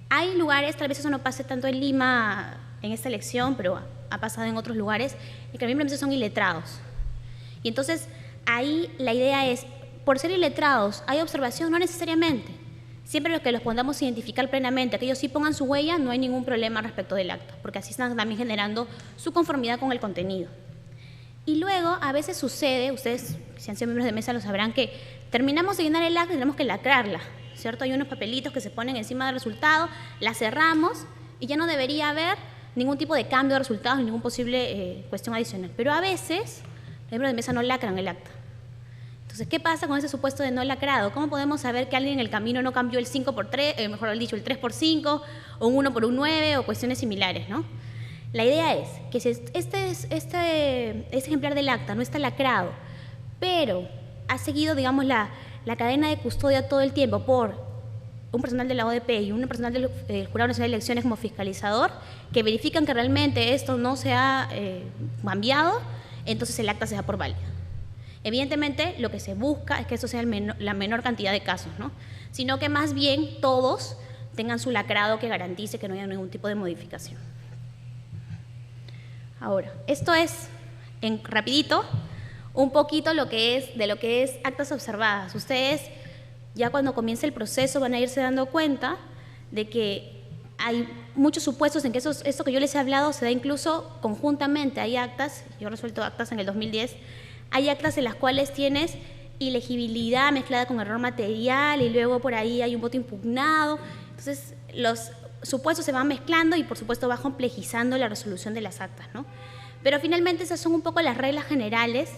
hay lugares, tal vez eso no pase tanto en Lima en esta elección, pero ha pasado en otros lugares, en que los miembros de mesa son iletrados. Y entonces ahí la idea es, por ser iletrados, ¿hay observación? No necesariamente. Siempre los que los podamos identificar plenamente, que ellos sí pongan su huella, no hay ningún problema respecto del acta, porque así están también generando su conformidad con el contenido. Y luego, a veces sucede, ustedes, si han sido miembros de mesa, lo sabrán, que terminamos de llenar el acta y tenemos que lacrarla. ¿cierto? Hay unos papelitos que se ponen encima del resultado, la cerramos y ya no debería haber ningún tipo de cambio de resultados, ningún posible cuestión adicional. Pero a veces, los miembros de mesa no lacran el acta. Entonces, ¿qué pasa con ese supuesto de no lacrado? ¿Cómo podemos saber que alguien en el camino no cambió el 5 por 3, mejor dicho, el 3 por 5, o un 1 por un 9, o cuestiones similares, ¿no? La idea es que si este ejemplar del acta no está lacrado, pero ha seguido, digamos, la cadena de custodia todo el tiempo por un personal de la ODP y un personal del Jurado Nacional de Elecciones como fiscalizador, que verifican que realmente esto no se ha cambiado, entonces el acta se da por válida. Evidentemente, lo que se busca es que eso sea la menor cantidad de casos, ¿no? Sino que más bien todos tengan su lacrado que garantice que no haya ningún tipo de modificación. Ahora, esto es, rapidito, un poquito de lo que es actas observadas. Ustedes, ya cuando comience el proceso, van a irse dando cuenta de que hay muchos supuestos en que esto que yo les he hablado se da incluso conjuntamente. Hay actas, yo he resuelto actas en el 2010, hay actas en las cuales tienes ilegibilidad mezclada con error material y luego por ahí hay un voto impugnado. Entonces, los supuestos se van mezclando y, por supuesto, va complejizando la resolución de las actas, ¿no? Pero finalmente esas son un poco las reglas generales,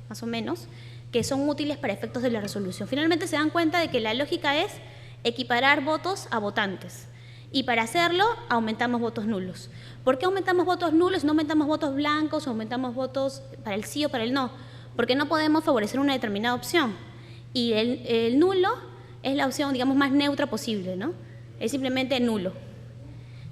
más o menos, que son útiles para efectos de la resolución. Finalmente se dan cuenta de que la lógica es equiparar votos a votantes. Y para hacerlo, aumentamos votos nulos. ¿Por qué aumentamos votos nulos? No aumentamos votos blancos o aumentamos votos para el sí o para el no. Porque no podemos favorecer una determinada opción. Y el nulo es la opción, digamos, más neutra posible, ¿no? Es simplemente nulo.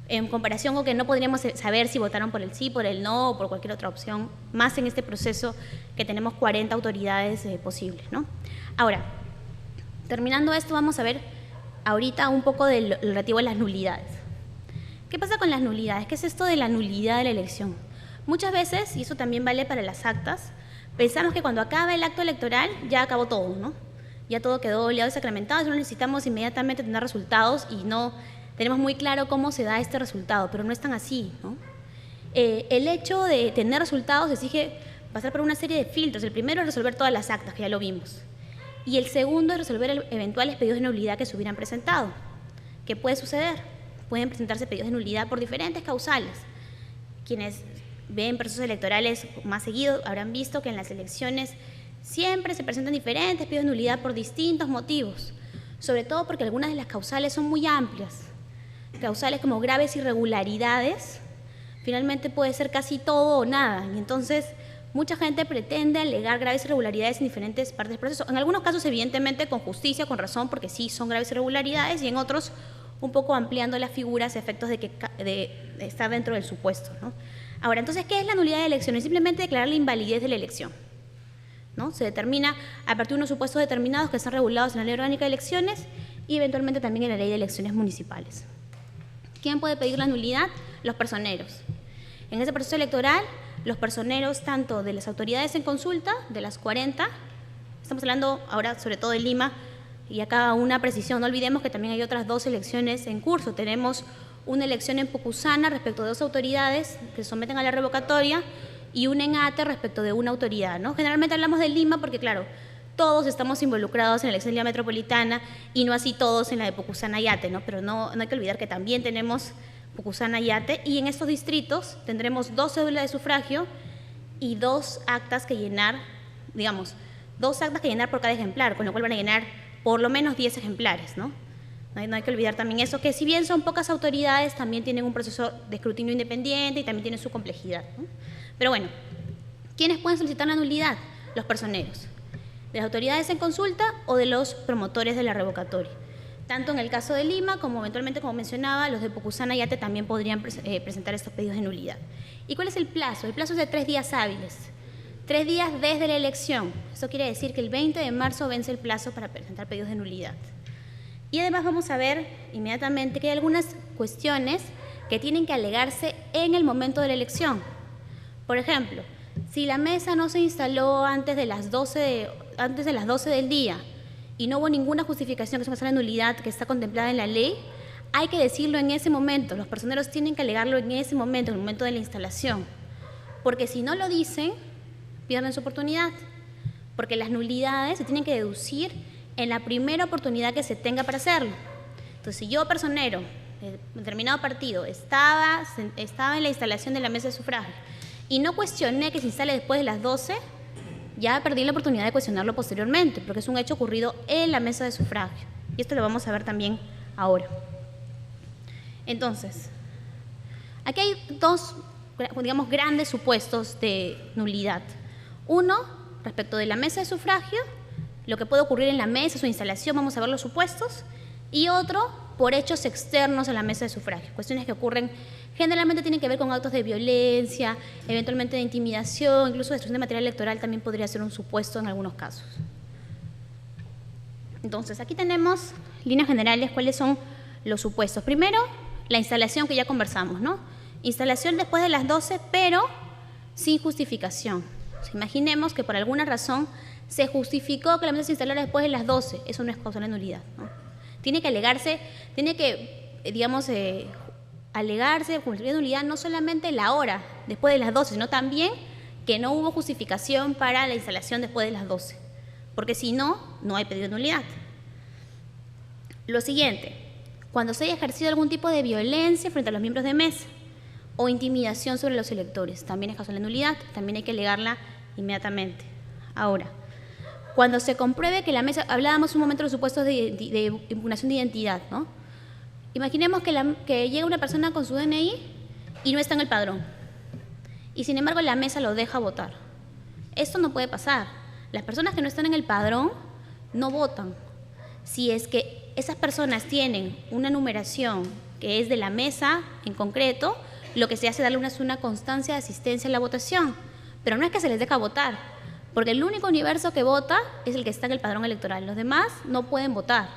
En comparación con que no podríamos saber si votaron por el sí, por el no o por cualquier otra opción, más en este proceso que tenemos 40 autoridades posibles, ¿no? Ahora, terminando esto, vamos a ver ahorita un poco de lo relativo a las nulidades. ¿Qué pasa con las nulidades? ¿Qué es esto de la nulidad de la elección? Muchas veces, y eso también vale para las actas, pensamos que cuando acaba el acto electoral ya acabó todo, ¿no? Ya todo quedó oleado y sacramentado, no necesitamos inmediatamente tener resultados y no tenemos muy claro cómo se da este resultado, pero no es tan así, ¿no? El hecho de tener resultados exige pasar por una serie de filtros. El primero es resolver todas las actas, que ya lo vimos. Y el segundo es resolver eventuales pedidos de nulidad que se hubieran presentado. ¿Qué puede suceder? Pueden presentarse pedidos de nulidad por diferentes causales. Quienes ven procesos electorales más seguidos habrán visto que en las elecciones siempre se presentan diferentes pedidos de nulidad por distintos motivos, sobre todo porque algunas de las causales son muy amplias. Causales como graves irregularidades, finalmente puede ser casi todo o nada, y entonces mucha gente pretende alegar graves irregularidades en diferentes partes del proceso. En algunos casos, evidentemente, con justicia, con razón, porque sí son graves irregularidades, y en otros, un poco ampliando las figuras a efectos de estar dentro del supuesto, ¿no? Ahora, entonces, ¿qué es la nulidad de elecciones? Simplemente declarar la invalidez de la elección, ¿no? Se determina a partir de unos supuestos determinados que están regulados en la Ley Orgánica de Elecciones y eventualmente también en la Ley de Elecciones Municipales. ¿Quién puede pedir la nulidad? Los personeros. En ese proceso electoral, los personeros tanto de las autoridades en consulta, de las 40, estamos hablando ahora sobre todo de Lima, y acá una precisión, no olvidemos que también hay otras 2 elecciones en curso. Tenemos una elección en Pucusana respecto de 2 autoridades que se someten a la revocatoria y una en Ate respecto de una autoridad, ¿no? Generalmente hablamos de Lima porque, claro, todos estamos involucrados en la elección de Lima Metropolitana y no así todos en la de Pucusana y Ate, ¿no? Pero no hay que olvidar que también tenemos Pucusana y Ate, y en estos distritos tendremos 2 cédulas de sufragio y 2 actas que llenar, digamos, 2 actas que llenar por cada ejemplar, con lo cual van a llenar por lo menos 10 ejemplares, ¿no? No hay que olvidar también eso, que si bien son pocas autoridades, también tienen un proceso de escrutinio independiente y también tienen su complejidad, ¿no? Pero bueno, ¿quiénes pueden solicitar la nulidad? Los personeros, de las autoridades en consulta o de los promotores de la revocatoria. Tanto en el caso de Lima como eventualmente, como mencionaba, los de Pucusana y Ate también podrían presentar estos pedidos de nulidad. ¿Y cuál es el plazo? El plazo es de 3 días hábiles. 3 días desde la elección. Eso quiere decir que el 20 de marzo vence el plazo para presentar pedidos de nulidad. Y además vamos a ver inmediatamente que hay algunas cuestiones que tienen que alegarse en el momento de la elección. Por ejemplo, si la mesa no se instaló antes de las 12 del día y no hubo ninguna justificación, que es una nulidad que está contemplada en la ley, hay que decirlo en ese momento. Los personeros tienen que alegarlo en ese momento, en el momento de la instalación. Porque si no lo dicen, pierden su oportunidad. Porque las nulidades se tienen que deducir en la primera oportunidad que se tenga para hacerlo. Entonces, si yo, personero, de determinado partido, estaba en la instalación de la mesa de sufragio y no cuestioné que se instale después de las 12, ya perdí la oportunidad de cuestionarlo posteriormente, porque es un hecho ocurrido en la mesa de sufragio. Y esto lo vamos a ver también ahora. Entonces, aquí hay dos, digamos, grandes supuestos de nulidad. Uno, respecto de la mesa de sufragio, lo que puede ocurrir en la mesa, su instalación, vamos a ver los supuestos. Y otro, por hechos externos a la mesa de sufragio, cuestiones que ocurren, generalmente tienen que ver con actos de violencia, eventualmente de intimidación, incluso destrucción de material electoral también podría ser un supuesto en algunos casos. Entonces, aquí tenemos, líneas generales, cuáles son los supuestos. Primero, la instalación que ya conversamos, ¿no? Instalación después de las 12, pero sin justificación. O sea, imaginemos que por alguna razón se justificó que la mesa se instalara después de las 12. Eso no es causal de nulidad, ¿no? Tiene que alegarse, digamos, alegarse con nulidad no solamente la hora después de las 12, sino también que no hubo justificación para la instalación después de las 12. Porque si no, no hay pedido de nulidad. Lo siguiente, cuando se haya ejercido algún tipo de violencia frente a los miembros de mesa o intimidación sobre los electores, también es causal de nulidad, también hay que alegarla inmediatamente. Ahora, cuando se compruebe que la mesa, hablábamos un momento de los supuestos de impugnación de identidad, ¿no? Imaginemos que llega una persona con su DNI y no está en el padrón, y sin embargo la mesa lo deja votar. Esto no puede pasar. Las personas que no están en el padrón no votan. Si es que esas personas tienen una numeración que es de la mesa en concreto, lo que se hace es darle una constancia de asistencia a la votación, pero no es que se les deja votar, porque el único universo que vota es el que está en el padrón electoral. Los demás no pueden votar.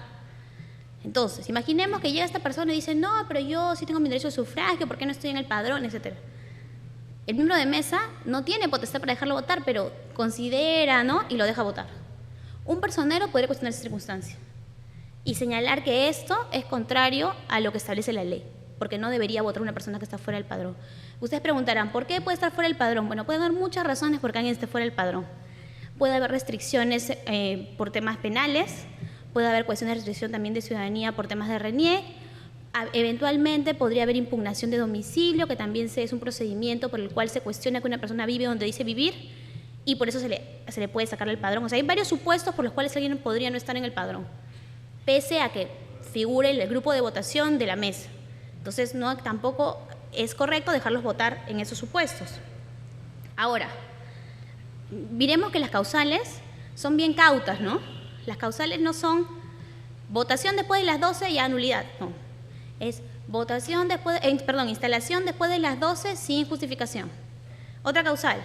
Entonces, imaginemos que llega esta persona y dice, no, pero yo sí tengo mi derecho de sufragio, ¿por qué no estoy en el padrón?, etcétera. El miembro de mesa no tiene potestad para dejarlo votar, pero considera, ¿no?, y lo deja votar. Un personero podría cuestionar esa circunstancia y señalar que esto es contrario a lo que establece la ley, porque no debería votar una persona que está fuera del padrón. Ustedes preguntarán, ¿por qué puede estar fuera del padrón? Bueno, puede haber muchas razones por qué alguien esté fuera del padrón. Puede haber restricciones por temas penales, puede haber cuestiones de restricción también de ciudadanía por temas de RENIEC, eventualmente podría haber impugnación de domicilio, que también es un procedimiento por el cual se cuestiona que una persona vive donde dice vivir y por eso se le puede sacar del padrón. O sea, hay varios supuestos por los cuales alguien podría no estar en el padrón, pese a que figure el grupo de votación de la mesa. Entonces, no, tampoco es correcto dejarlos votar en esos supuestos. Ahora, miremos que las causales son bien cautas, ¿no? Las causales no son votación después de las 12 y nulidad, no. Es votación después, instalación después de las 12 sin justificación. Otra causal,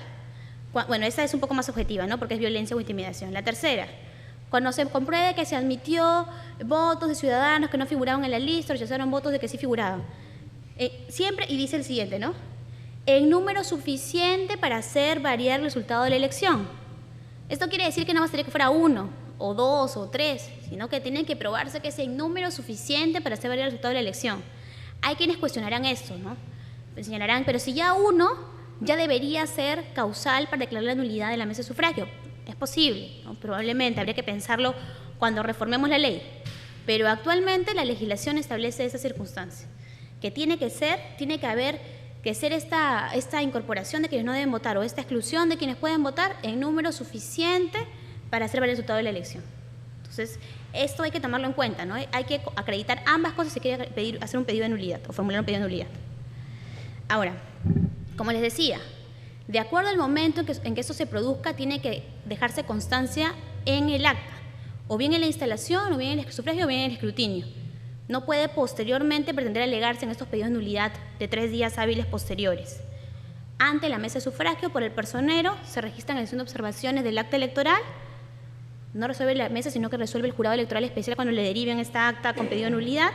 bueno, esa es un poco más objetiva, ¿no?, porque es violencia o intimidación. La tercera, cuando se compruebe que se admitió votos de ciudadanos que no figuraban en la lista, rechazaron votos de que sí figuraban. Siempre, y dice el siguiente, ¿no?, en número suficiente para hacer variar el resultado de la elección. Esto quiere decir que no bastaría que fuera 1, o 2, o 3, sino que tiene que probarse que es en número suficiente para hacer variar el resultado de la elección. Hay quienes cuestionarán esto, ¿no? Señalarán, pero si ya 1 ya debería ser causal para declarar la nulidad de la mesa de sufragio. Es posible, ¿no? Probablemente, habría que pensarlo cuando reformemos la ley. Pero actualmente la legislación establece esa circunstancia, que tiene que haber esta incorporación de quienes no deben votar o esta exclusión de quienes pueden votar en número suficiente para hacer valer el resultado de la elección. Entonces, esto hay que tomarlo en cuenta, ¿no? Hay que acreditar ambas cosas si quiere hacer un pedido de nulidad o formular un pedido de nulidad. Ahora, como les decía, de acuerdo al momento en que esto se produzca, tiene que dejarse constancia en el acta, o bien en la instalación, o bien en el sufragio, o bien en el escrutinio. No puede posteriormente pretender alegarse en estos pedidos de nulidad de 3 días hábiles posteriores. Ante la mesa de sufragio, por el personero, se registran en la sesión de observaciones del acta electoral. No resuelve la mesa, sino que resuelve el jurado electoral especial cuando le deriven esta acta con pedido de nulidad.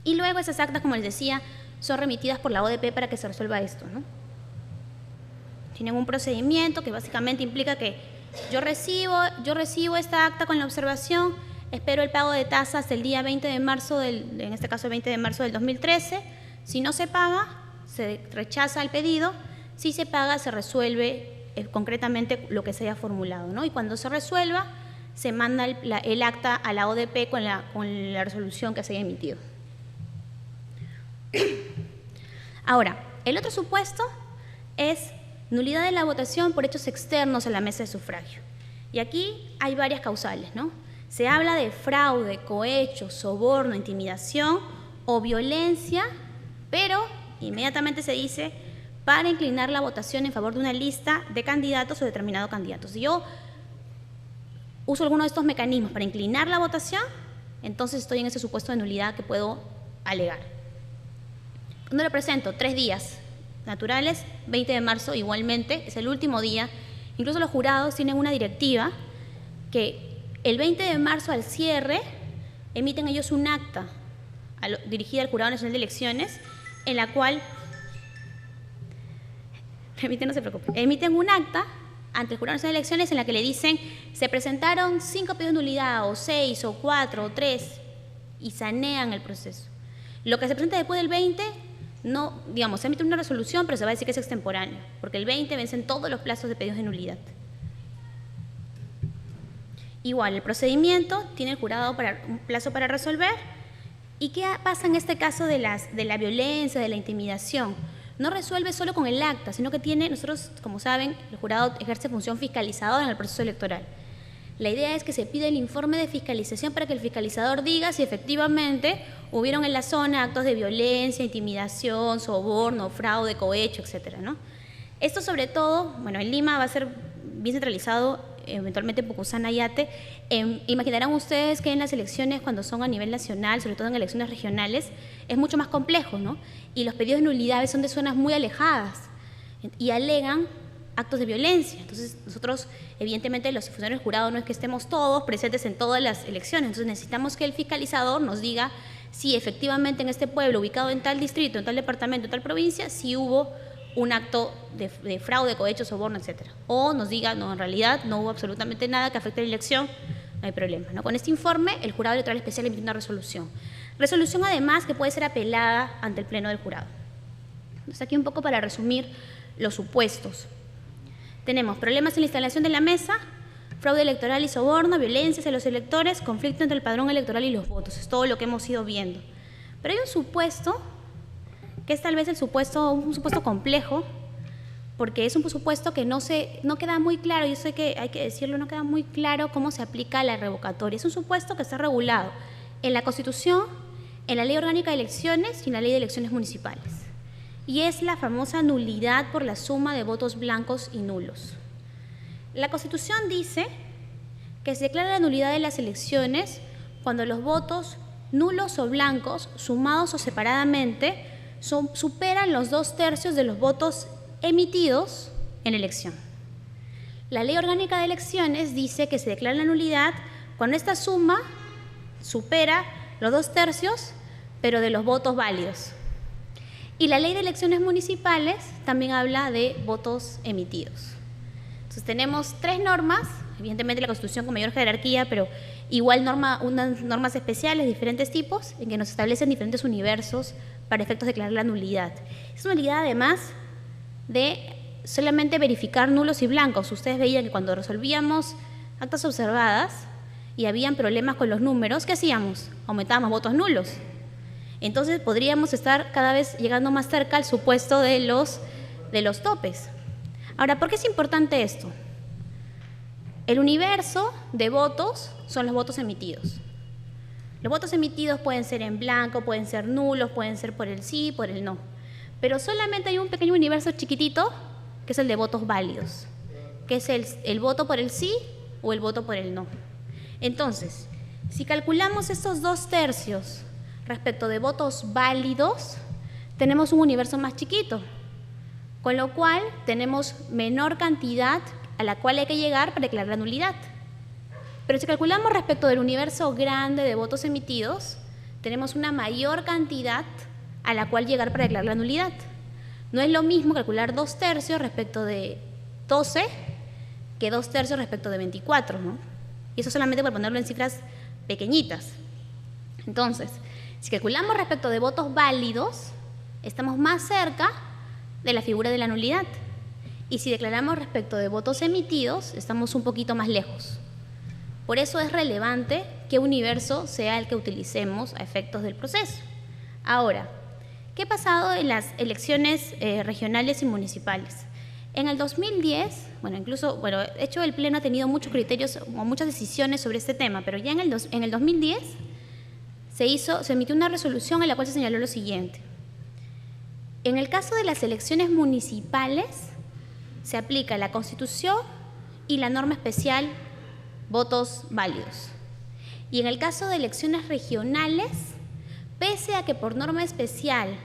Y luego esas actas, como les decía, son remitidas por la ODP para que se resuelva esto, ¿no? Tienen un procedimiento que básicamente implica que yo recibo esta acta con la observación, espero el pago de tasas el día 20 de marzo, en este caso el 20 de marzo del 2013. Si no se paga, se rechaza el pedido. Si se paga, se resuelve concretamente lo que se haya formulado, ¿no? Y cuando se resuelva, se manda el acta a la ODP con la resolución que se haya emitido. Ahora, el otro supuesto es nulidad de la votación por hechos externos a la mesa de sufragio. Y aquí hay varias causales, ¿no? Se habla de fraude, cohecho, soborno, intimidación o violencia, pero inmediatamente se dice para inclinar la votación en favor de una lista de candidatos o determinado candidato. Si yo uso alguno de estos mecanismos para inclinar la votación, entonces estoy en ese supuesto de nulidad que puedo alegar. ¿Cuándo lo presento? 3 días naturales, 20 de marzo igualmente, es el último día. Incluso los jurados tienen una directiva que el 20 de marzo al cierre emiten ellos un acta dirigida al Jurado Nacional de Elecciones en la cual, no se preocupen, emiten un acta ante el Jurado Nacional de Elecciones en la que le dicen se presentaron 5 pedidos de nulidad o 6 o 4 o 3 y sanean el proceso. Lo que se presenta después del 20 no, digamos, se emite una resolución, pero se va a decir que es extemporáneo, porque el 20 vencen todos los plazos de pedidos de nulidad. Igual, el procedimiento tiene el jurado un plazo para resolver. ¿Y qué pasa en este caso de la violencia, de la intimidación? No resuelve solo con el acta, sino que nosotros, como saben, el jurado ejerce función fiscalizadora en el proceso electoral. La idea es que se pide el informe de fiscalización para que el fiscalizador diga si efectivamente hubieron en la zona actos de violencia, intimidación, soborno, fraude, cohecho, etcétera, ¿no? Esto sobre todo, bueno, en Lima va a ser bien centralizado, eventualmente en Pucusana y Ate. Imaginarán ustedes que en las elecciones, cuando son a nivel nacional, sobre todo en elecciones regionales, es mucho más complejo, ¿no? Y los pedidos de nulidades son de zonas muy alejadas y alegan actos de violencia. Entonces, nosotros, evidentemente, los funcionarios del jurado no es que estemos todos presentes en todas las elecciones, entonces necesitamos que el fiscalizador nos diga si efectivamente en este pueblo, ubicado en tal distrito, en tal departamento, en tal provincia, si hubo un acto de fraude, cohecho, soborno, etcétera. O nos diga, no, en realidad no hubo absolutamente nada que afecte a la elección, no hay problema, ¿no? Con este informe, el jurado electoral especial emite una resolución. Resolución, además, que puede ser apelada ante el pleno del jurado. Entonces, aquí un poco para resumir los supuestos. Tenemos problemas en la instalación de la mesa, fraude electoral y soborno, violencia hacia los electores, conflicto entre el padrón electoral y los votos. Es todo lo que hemos ido viendo. Pero hay un supuesto que es tal vez un supuesto complejo, porque es un supuesto que no queda muy claro, yo sé que hay que decirlo, no queda muy claro cómo se aplica la revocatoria. Es un supuesto que está regulado en la Constitución, en la Ley Orgánica de Elecciones y en la Ley de Elecciones Municipales. Y es la famosa nulidad por la suma de votos blancos y nulos. La Constitución dice que se declara la nulidad de las elecciones cuando los votos nulos o blancos, sumados o separadamente, superan los 2/3 de los votos emitidos en la elección. La Ley Orgánica de Elecciones dice que se declara la nulidad cuando esta suma supera los 2/3, pero de los votos válidos. Y la Ley de Elecciones Municipales también habla de votos emitidos. Entonces tenemos 3 normas, evidentemente la Constitución con mayor jerarquía, pero igual unas normas especiales de diferentes tipos, en que nos establecen diferentes universos para efectos de declarar la nulidad. Es una nulidad además de solamente verificar nulos y blancos. Ustedes veían que cuando resolvíamos actas observadas y habían problemas con los números, ¿qué hacíamos? Aumentábamos votos nulos. Entonces podríamos estar cada vez llegando más cerca al supuesto de los topes. Ahora, ¿por qué es importante esto? El universo de votos son los votos emitidos. Los votos emitidos pueden ser en blanco, pueden ser nulos, pueden ser por el sí, por el no. Pero solamente hay un pequeño universo chiquitito, que es el de votos válidos, que es el voto por el sí o el voto por el no. Entonces, si calculamos estos 2/3 respecto de votos válidos, tenemos un universo más chiquito, con lo cual tenemos menor cantidad a la cual hay que llegar para declarar la nulidad. Pero si calculamos respecto del universo grande de votos emitidos, tenemos una mayor cantidad a la cual llegar para declarar la nulidad. No es lo mismo calcular 2/3 respecto de 12 que 2/3 respecto de 24, ¿no? Y eso solamente por ponerlo en cifras pequeñitas. Entonces, si calculamos respecto de votos válidos, estamos más cerca de la figura de la nulidad. Y si declaramos respecto de votos emitidos, estamos un poquito más lejos. Por eso es relevante qué universo sea el que utilicemos a efectos del proceso. Ahora, ¿qué ha pasado en las elecciones regionales y municipales? En el 2010, de hecho el Pleno ha tenido muchos criterios o muchas decisiones sobre este tema, pero ya en el 2010 se emitió una resolución en la cual se señaló lo siguiente. En el caso de las elecciones municipales, se aplica la Constitución y la norma especial votos válidos. Y en el caso de elecciones regionales, pese a que por norma especial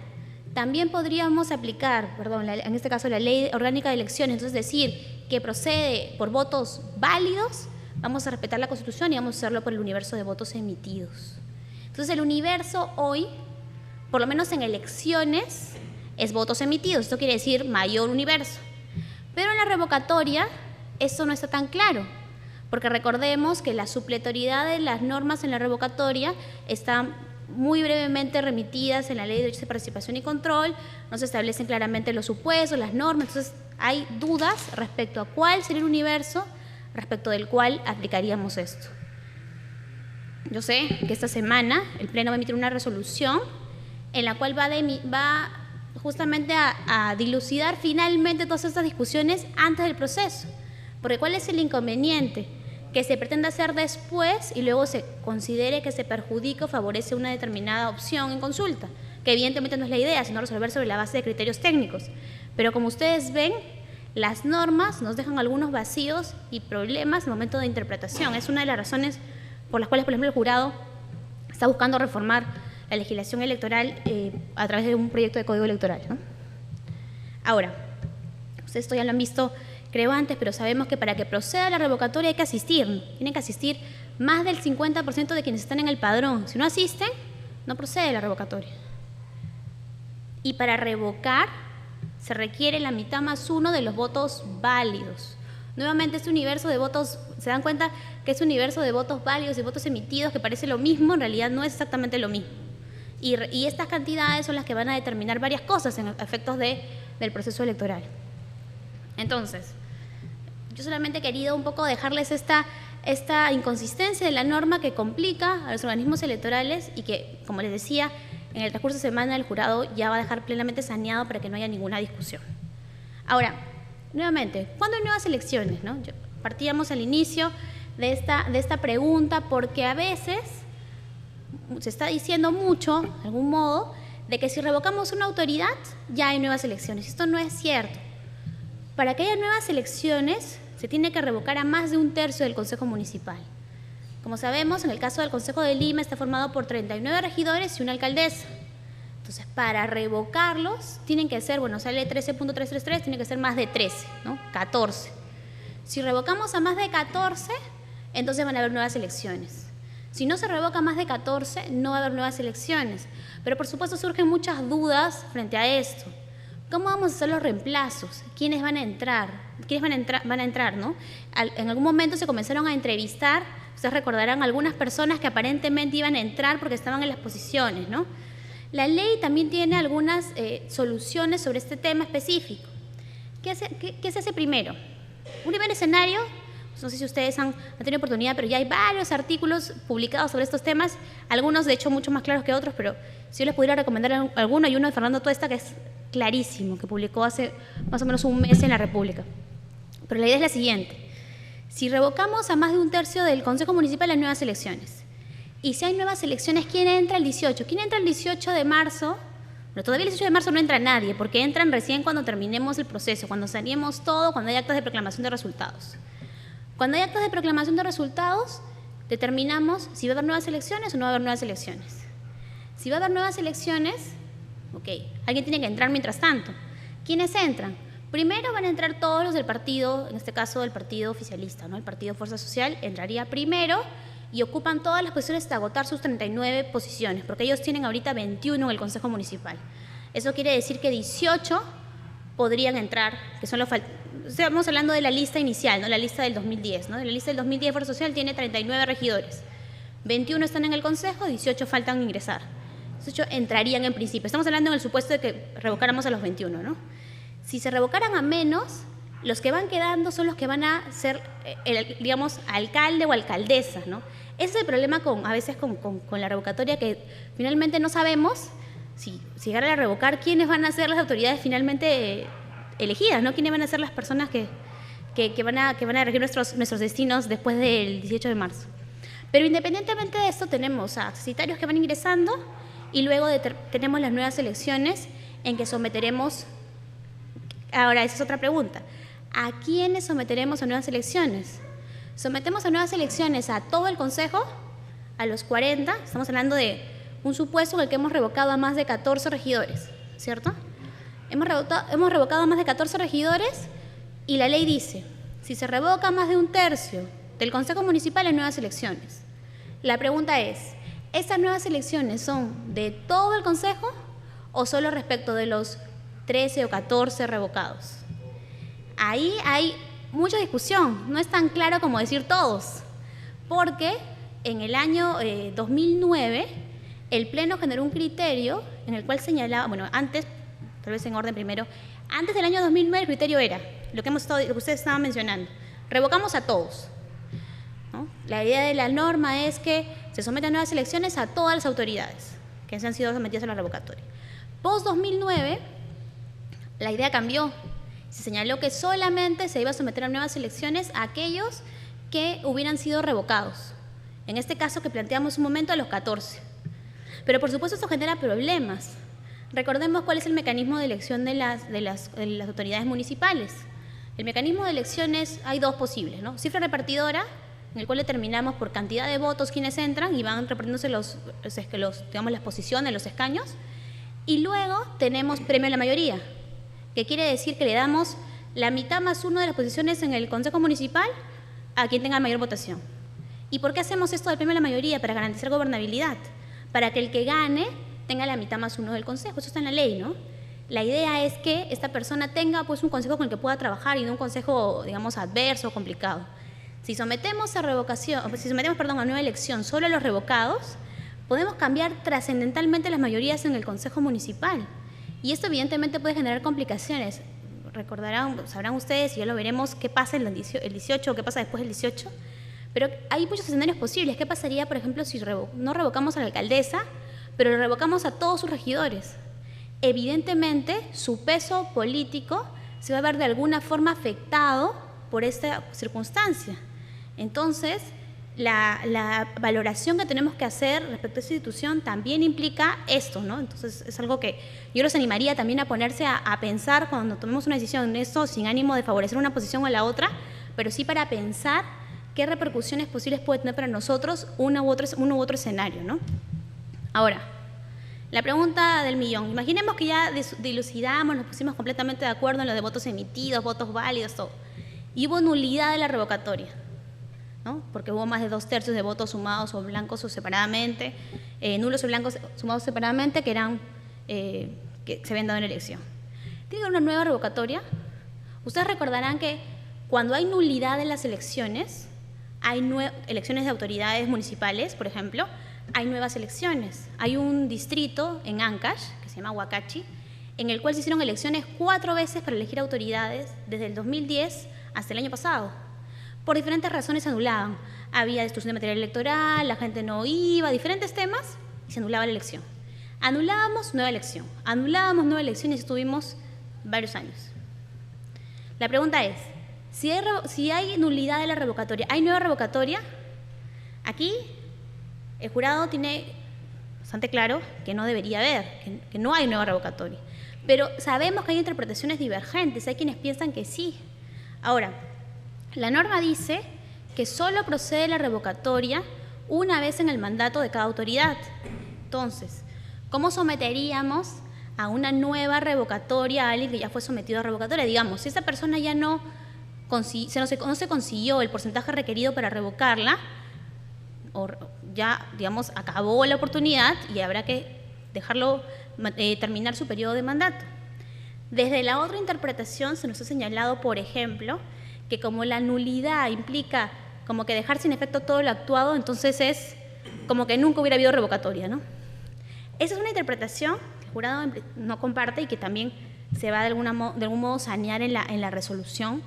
también podríamos aplicar, en este caso la Ley Orgánica de Elecciones, entonces decir que procede por votos válidos, vamos a respetar la Constitución y vamos a hacerlo por el universo de votos emitidos. Entonces el universo hoy, por lo menos en elecciones, es votos emitidos. Esto quiere decir mayor universo. Pero en la revocatoria eso no está tan claro, porque recordemos que la supletoriedad de las normas en la revocatoria están muy brevemente remitidas en la Ley de Derechos de Participación y Control, no se establecen claramente los supuestos, las normas, entonces hay dudas respecto a cuál sería el universo respecto del cual aplicaríamos esto. Yo sé que esta semana el Pleno va a emitir una resolución en la cual va justamente a dilucidar finalmente todas estas discusiones antes del proceso, porque ¿cuál es el inconveniente? Que se pretenda hacer después y luego se considere que se perjudica o favorece una determinada opción en consulta, que evidentemente no es la idea, sino resolver sobre la base de criterios técnicos. Pero como ustedes ven, las normas nos dejan algunos vacíos y problemas en el momento de interpretación. Es una de las razones por las cuales, por ejemplo, el jurado está buscando reformar la legislación electoral a través de un proyecto de código electoral, ¿no? Ahora, ustedes esto ya lo han visto, creo antes, pero sabemos que para que proceda la revocatoria hay que asistir, ¿no? Tienen que asistir más del 50% de quienes están en el padrón. Si no asisten, no procede la revocatoria. Y para revocar se requiere la mitad más uno de los votos válidos. Nuevamente, este universo de votos, se dan cuenta que este universo de votos válidos y votos emitidos, que parece lo mismo, en realidad no es exactamente lo mismo. Y estas cantidades son las que van a determinar varias cosas en efectos del proceso electoral. Entonces, yo solamente he querido un poco dejarles esta inconsistencia de la norma que complica a los organismos electorales y que, como les decía, en el transcurso de semana el jurado ya va a dejar plenamente saneado para que no haya ninguna discusión. Ahora, nuevamente, ¿cuándo hay nuevas elecciones, no? Partíamos al inicio de esta pregunta porque a veces se está diciendo mucho, de algún modo, de que si revocamos una autoridad ya hay nuevas elecciones. Esto no es cierto. Para que haya nuevas elecciones se tiene que revocar a más de un tercio del Consejo Municipal. Como sabemos, en el caso del Consejo de Lima está formado por 39 regidores y una alcaldesa. Entonces, para revocarlos tienen que ser, sale 13.333, tiene que ser más de 13, ¿no? 14. Si revocamos a más de 14, entonces van a haber nuevas elecciones. Si no se revoca más de 14, no va a haber nuevas elecciones. Pero por supuesto surgen muchas dudas frente a esto. ¿Cómo vamos a hacer los reemplazos? ¿Quiénes van a entrar? Van a entrar, ¿no? En algún momento se comenzaron a entrevistar, ustedes recordarán, algunas personas que aparentemente iban a entrar porque estaban en las posiciones, ¿no? La ley también tiene algunas soluciones sobre este tema específico. ¿Qué se hace primero? Un primer escenario, no sé si ustedes han tenido oportunidad, pero ya hay varios artículos publicados sobre estos temas, algunos de hecho mucho más claros que otros, pero si yo les pudiera recomendar alguno, hay uno de Fernando Tuesta que es clarísimo, que publicó hace más o menos un mes en La República. Pero la idea es la siguiente: si revocamos a más de un tercio del Consejo Municipal, hay nuevas elecciones. Y si hay nuevas elecciones, ¿quién entra el 18? ¿Quién entra el 18 de marzo? Pero todavía el 18 de marzo no entra nadie, porque entran recién cuando terminemos el proceso, cuando saneemos todo, cuando hay actas de proclamación de resultados. Cuando hay actas de proclamación de resultados, determinamos si va a haber nuevas elecciones o no va a haber nuevas elecciones. Si va a haber nuevas elecciones, ok, alguien tiene que entrar mientras tanto. ¿Quiénes entran? Primero van a entrar todos los del partido, en este caso del partido oficialista, ¿no? El partido Fuerza Social entraría primero y ocupan todas las posiciones hasta agotar sus 39 posiciones, porque ellos tienen ahorita 21 en el Consejo Municipal. Eso quiere decir que 18 podrían entrar, que son los estamos hablando de la lista inicial, ¿no? La lista del 2010, ¿no? La lista del 2010 Fuerza Social tiene 39 regidores. 21 están en el Consejo, 18 faltan ingresar. 18 entrarían en principio. Estamos hablando en el supuesto de que revocáramos a los 21, ¿no? Si se revocaran a menos, los que van quedando son los que van a ser digamos, alcalde o alcaldesa, ¿no? Ese es el problema a veces con la revocatoria, que finalmente no sabemos si llegar a revocar quiénes van a ser las autoridades finalmente elegidas, ¿no? Quiénes van a ser las personas que van a regir nuestros destinos después del 18 de marzo. Pero independientemente de esto, tenemos a accesitarios que van ingresando y luego tenemos las nuevas elecciones en que someteremos. Ahora, esa es otra pregunta. ¿A quiénes someteremos a nuevas elecciones? Sometemos a nuevas elecciones a todo el Consejo, a los 40, estamos hablando de un supuesto en el que hemos revocado a más de 14 regidores, ¿cierto? Hemos revocado a más de 14 regidores y la ley dice, si se revoca más de un tercio del Consejo Municipal, hay nuevas elecciones. La pregunta es, ¿estas nuevas elecciones son de todo el Consejo o solo respecto de los 13 o 14 revocados? Ahí hay mucha discusión, no es tan claro como decir todos, porque en el año 2009 el Pleno generó un criterio en el cual señalaba, bueno, antes, tal vez en orden primero, antes del año 2009 el criterio era lo que ustedes estaban mencionando, revocamos a todos, ¿no? La idea de la norma es que se sometan nuevas elecciones a todas las autoridades que se han sido sometidas a la revocatoria. Post 2009 la idea cambió. Se señaló que solamente se iba a someter a nuevas elecciones a aquellos que hubieran sido revocados. En este caso que planteamos un momento, a los 14. Pero por supuesto esto genera problemas. Recordemos cuál es el mecanismo de elección de las autoridades municipales. El mecanismo de elecciones, hay dos posibles, ¿no? Cifra repartidora, en el cual determinamos por cantidad de votos quienes entran y van repartiéndose digamos, las posiciones, los escaños. Y luego tenemos premio a la mayoría, que quiere decir que le damos la mitad más uno de las posiciones en el Consejo Municipal a quien tenga mayor votación. ¿Y por qué hacemos esto del premio a la mayoría? Para garantizar gobernabilidad, para que el que gane tenga la mitad más uno del Consejo. Eso está en la ley, ¿no? La idea es que esta persona tenga pues un consejo con el que pueda trabajar y no un consejo, digamos, adverso o complicado. Si sometemos a nueva elección solo a los revocados, podemos cambiar trascendentalmente las mayorías en el Consejo Municipal. Y esto evidentemente puede generar complicaciones. Sabrán ustedes, y ya lo veremos, qué pasa el 18 o qué pasa después del 18. Pero hay muchos escenarios posibles. ¿Qué pasaría, por ejemplo, si no revocamos a la alcaldesa, pero revocamos a todos sus regidores? Evidentemente, su peso político se va a ver de alguna forma afectado por esta circunstancia. Entonces, la valoración que tenemos que hacer respecto a esta institución también implica esto, ¿no? Entonces, es algo que yo los animaría también a ponerse a pensar cuando tomemos una decisión en esto, sin ánimo de favorecer una posición o la otra, pero sí para pensar qué repercusiones posibles puede tener para nosotros uno u otro escenario, ¿no? Ahora, la pregunta del millón. Imaginemos que ya dilucidamos, nos pusimos completamente de acuerdo en lo de votos emitidos, votos válidos, todo. Y hubo nulidad de la revocatoria, ¿no? Porque hubo más de 2/3 de votos sumados o blancos o separadamente, nulos o blancos sumados separadamente, que se habían dado en la elección. ¿Tiene que haber una nueva revocatoria? Ustedes recordarán que cuando hay nulidad en las elecciones, hay elecciones de autoridades municipales, por ejemplo, hay nuevas elecciones. Hay un distrito en Ancash, que se llama Huacachi, en el cual se hicieron elecciones 4 veces para elegir autoridades desde el 2010 hasta el año pasado. Por diferentes razones se anulaban. Había destrucción de material electoral, la gente no iba, diferentes temas, y se anulaba la elección. Anulábamos nueva elección y estuvimos varios años. La pregunta es, si hay nulidad de la revocatoria, ¿hay nueva revocatoria? Aquí el jurado tiene bastante claro que no debería haber, que no hay nueva revocatoria. Pero sabemos que hay interpretaciones divergentes, hay quienes piensan que sí. Ahora, la norma dice que solo procede la revocatoria una vez en el mandato de cada autoridad. Entonces, ¿cómo someteríamos a una nueva revocatoria a alguien que ya fue sometido a revocatoria? Digamos, si esa persona ya no se consiguió el porcentaje requerido para revocarla, o ya, digamos, acabó la oportunidad y habrá que dejarlo terminar su periodo de mandato. Desde la otra interpretación se nos ha señalado, por ejemplo, que como la nulidad implica como que dejar sin efecto todo lo actuado, entonces es como que nunca hubiera habido revocatoria, ¿no? Esa es una interpretación que el jurado no comparte y que también se va de algún modo sanear en la resolución,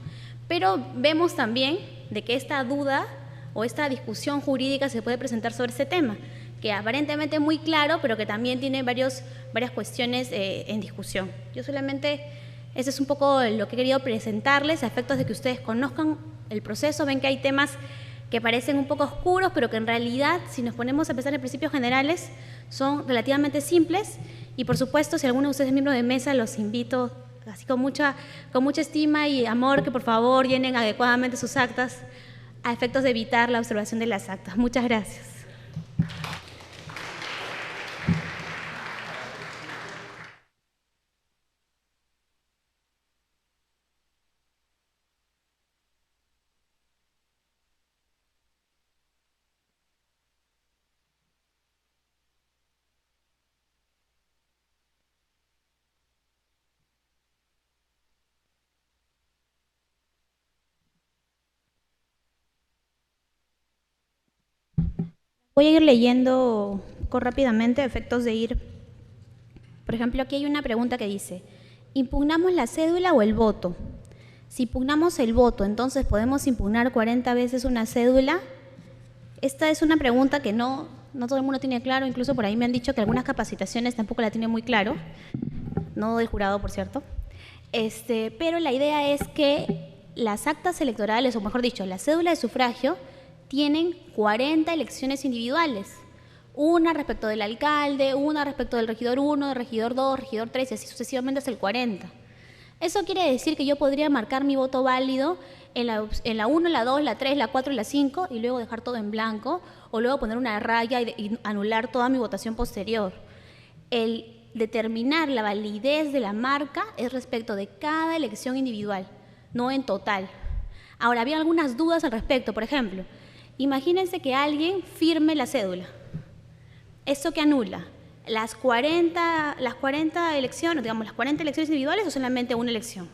pero vemos también de que esta duda o esta discusión jurídica se puede presentar sobre este tema, que aparentemente es muy claro, pero que también tiene varias cuestiones en discusión. Yo solamente, ese es un poco lo que he querido presentarles, a efectos de que ustedes conozcan el proceso, ven que hay temas que parecen un poco oscuros, pero que en realidad, si nos ponemos a pensar en principios generales, son relativamente simples. Y por supuesto, si alguno de ustedes es miembro de mesa, los invito, así con mucha estima y amor, que por favor llenen adecuadamente sus actas, a efectos de evitar la observación de las actas. Muchas gracias. Voy a ir leyendo un poco rápidamente a efectos de ir. Por ejemplo, aquí hay una pregunta que dice, ¿impugnamos la cédula o el voto? Si impugnamos el voto, entonces ¿podemos impugnar 40 veces una cédula? Esta es una pregunta que no todo el mundo tiene claro, incluso por ahí me han dicho que algunas capacitaciones tampoco la tienen muy claro, no del jurado, por cierto. Pero la idea es que las actas electorales, o mejor dicho, la cédula de sufragio, tienen 40 elecciones individuales, una respecto del alcalde, una respecto del regidor 1, del regidor 2, regidor 3, y así sucesivamente hasta el 40. Eso quiere decir que yo podría marcar mi voto válido en la 1, la 2, la 3, la 4 y la 5, y luego dejar todo en blanco, o luego poner una raya y anular toda mi votación posterior. El determinar la validez de la marca es respecto de cada elección individual, no en total. Ahora, había algunas dudas al respecto. Por ejemplo, imagínense que alguien firme la cédula. ¿Esto qué anula? ¿Las 40 elecciones, digamos, las 40 elecciones individuales o solamente una elección?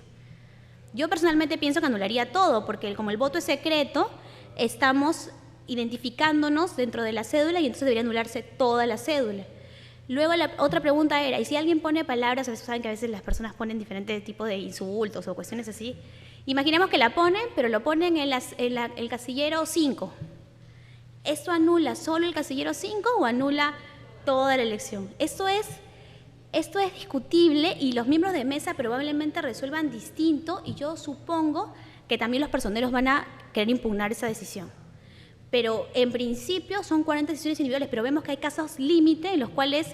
Yo personalmente pienso que anularía todo, porque como el voto es secreto, estamos identificándonos dentro de la cédula y entonces debería anularse toda la cédula. Luego la otra pregunta era, ¿y si alguien pone palabras, a veces saben que a veces las personas ponen diferentes tipos de insultos o cuestiones así? Imaginemos que la ponen, pero lo ponen en el casillero 5. ¿Esto anula solo el casillero 5 o anula toda la elección? Esto es discutible y los miembros de mesa probablemente resuelvan distinto, y yo supongo que también los personeros van a querer impugnar esa decisión. Pero en principio son 40 decisiones individuales, pero vemos que hay casos límite en los cuales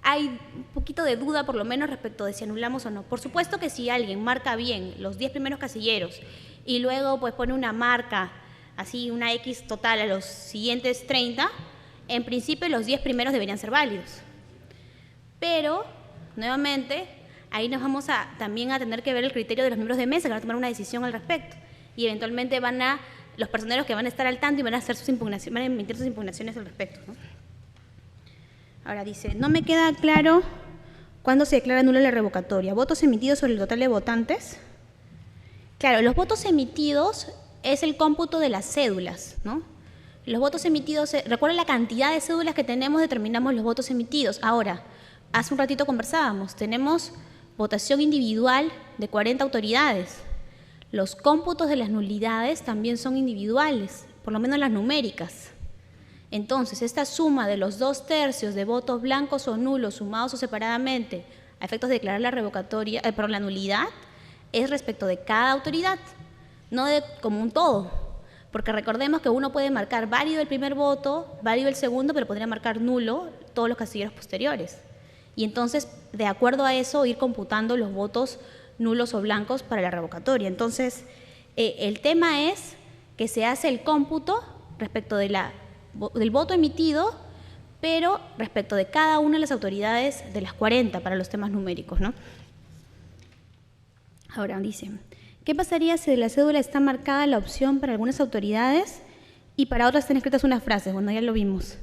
hay un poquito de duda, por lo menos, respecto de si anulamos o no. Por supuesto que si alguien marca bien los 10 primeros casilleros y luego pues pone una marca, así una X total a los siguientes 30, en principio los 10 primeros deberían ser válidos. Pero, nuevamente, ahí nos vamos también a tener que ver el criterio de los miembros de mesa, que van a tomar una decisión al respecto. Y eventualmente los personeros que van a estar al tanto y van a hacer van a emitir sus impugnaciones al respecto, ¿no? Ahora dice, no me queda claro cuándo se declara nula la revocatoria. ¿Votos emitidos sobre el total de votantes? Claro, los votos emitidos es el cómputo de las cédulas, ¿no? Los votos emitidos, recuerda la cantidad de cédulas que tenemos, determinamos los votos emitidos. Ahora, hace un ratito conversábamos, tenemos votación individual de 40 autoridades. Los cómputos de las nulidades también son individuales, por lo menos las numéricas. Entonces, esta suma de los 2/3 de votos blancos o nulos sumados o separadamente a efectos de declarar la revocatoria, la nulidad, es respecto de cada autoridad, no como un todo. Porque recordemos que uno puede marcar válido el primer voto, válido el segundo, pero podría marcar nulo todos los casilleros posteriores. Y entonces, de acuerdo a eso, ir computando los votos nulos o blancos para la revocatoria. Entonces, el tema es que se hace el cómputo respecto del voto emitido, pero respecto de cada una de las autoridades de las 40 para los temas numéricos, ¿no? Ahora dice, ¿qué pasaría si de la cédula está marcada la opción para algunas autoridades y para otras están escritas unas frases? Bueno, ya lo vimos.